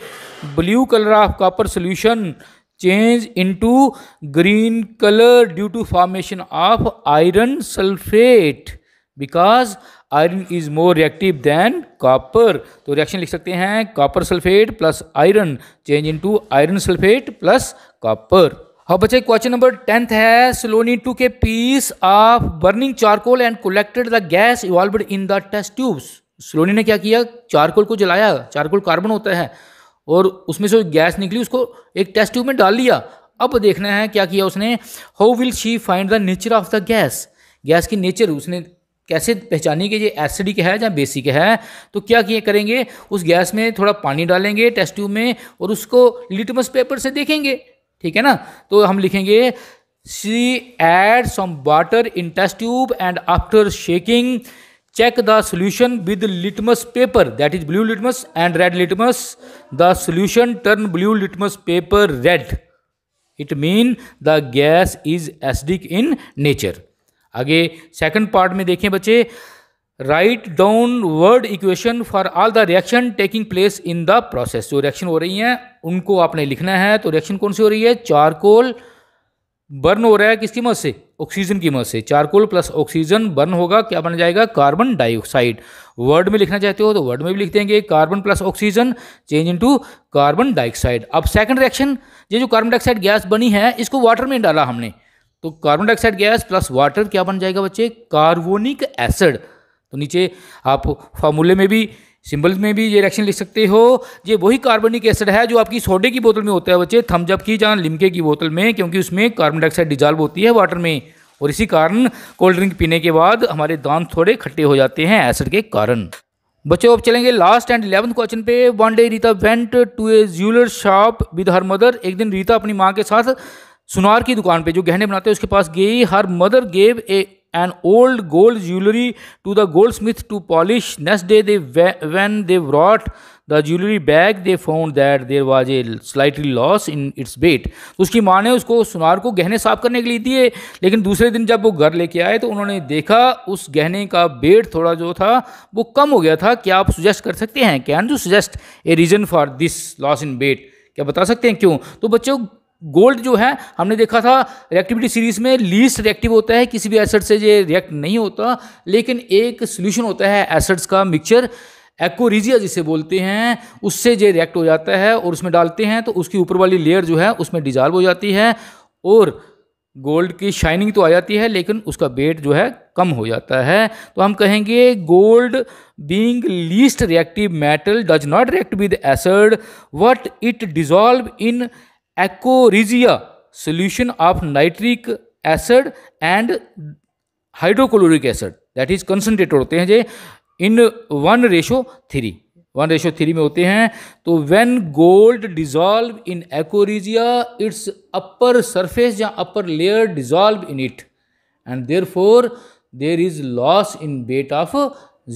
blue colour of copper solution change into green colour due to formation of iron sulphate, because iron is more reactive than copper. तो रिएक्शन लिख सकते हैं copper sulphate plus iron change into iron sulphate plus copper. हाँ बच्चे, question number 10 है Saloni took piece of burning charcoal and collected the gas evolved in the test tubes. Saloni ने क्या किया, चारकोल को जलाया, चारकोल कार्बन होता है, और उसमें से गैस निकली, उसको एक टेस्ट ट्यूब में डाल लिया। अब देखना है क्या किया उसने, how will she find the nature of the gas, gas की नेचर उसने कैसे पहचानी कि ये एसिडिक है या बेसिक है। तो क्या किए करेंगे, उस गैस में थोड़ा पानी डालेंगे टेस्ट ट्यूब में और उसको लिटमस पेपर से देखेंगे, ठीक है ना। तो हम लिखेंगे she add some water in test tube and after shaking check the solution with litmus paper, that is blue litmus and red litmus. The solution turn blue litmus paper red. It mean the gas is acidic in nature. आगे second part में देखें बच्चे, write down word equation for all the reaction taking place in the process. जो reaction हो रही हैं उनको आपने लिखना है। तो रिएक्शन कौन सी हो रही है, चारकोल बर्न हो रहा है किसकी मदद से, ऑक्सीजन की मदद से। चारकोल प्लस ऑक्सीजन बर्न होगा, क्या बन जाएगा, कार्बन डाइऑक्साइड। वर्ड में लिखना चाहते हो तो वर्ड में भी लिख देंगे carbon plus oxygen change into carbon dioxide. अब सेकंड रिएक्शन, ये जो कार्बन डाइऑक्साइड गैस बनी है इसको वाटर में डाला हमने, तो carbon dioxide gas plus water क्या बन जाएगा बच्चे, कार्बोनिक एसिड। तो नीचे आप फार्मूले में भी सिंबल्स में भी ये रिएक्शन लिख सकते हो। ये वही कार्बनिक एसिड है जो आपकी सोडे की बोतल में होता है बच्चे, थम्स अप की जहाँ लिमके की बोतल में, क्योंकि उसमें कार्बन डाइऑक्साइड डिजॉल्व होती है वाटर में, और इसी कारण कोल्ड ड्रिंक पीने के बाद हमारे दांत थोड़े खट्टे हो जाते हैं एसिड के कारण। बच्चों अब चलेंगे लास्ट एंड 11th क्वेश्चन पे। One day Rita went to a jeweller shop with her mother. एक दिन रीता अपनी माँ के साथ सुनार की दुकान पे, जो गहने बनाते हैं उसके पास गई। Her mother gave an old gold jewelry to the goldsmith to polish. Next day when they brought the jewelry back they found that there was a slightly loss in its weight. उसकी माँ ने उसको सुनार को गहने साफ करने के लिए दिए, लेकिन दूसरे दिन जब वो घर लेके आए तो उन्होंने देखा उस गहने का वेट थोड़ा जो था वो कम हो गया था। क्या आप सुजेस्ट कर सकते हैं, can you suggest a reason for this loss in weight, क्या बता सकते हैं क्यों। तो बच्चों गोल्ड जो है हमने देखा था रिएक्टिविटी सीरीज में लीस्ट रिएक्टिव होता है, किसी भी एसिड से ये रिएक्ट नहीं होता, लेकिन एक सोल्यूशन होता है एसिड्स का मिक्सचर एक्वोरिजिया जिसे बोलते हैं, उससे ये रिएक्ट हो जाता है और उसमें डालते हैं तो उसकी ऊपर वाली लेयर जो है उसमें डिजॉल्व हो जाती है और गोल्ड की शाइनिंग तो आ जाती है लेकिन उसका वेट जो है कम हो जाता है। तो हम कहेंगे gold being least reactive metal does not react with acid what it dissolve in aqua regia solution of nitric acid and hydrochloric acid, that is concentrated होते हैं जे in 1:3 में होते हैं। तो when gold dissolve in aquaregia its upper surface या upper layer dissolve in it and therefore there is loss in weight of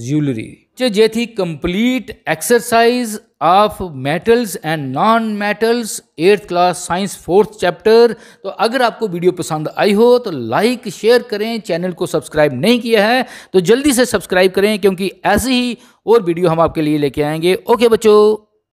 jewelry। ये थी complete exercise of metals and non metals 8th class science 4th chapter. तो अगर आपको video पसंद आई हो तो like share करें, चैनल को सब्सक्राइब नहीं किया है तो जल्दी से सब्सक्राइब करें, क्योंकि ऐसे ही और वीडियो हम आपके लिए लेके आएंगे। ओके बच्चों।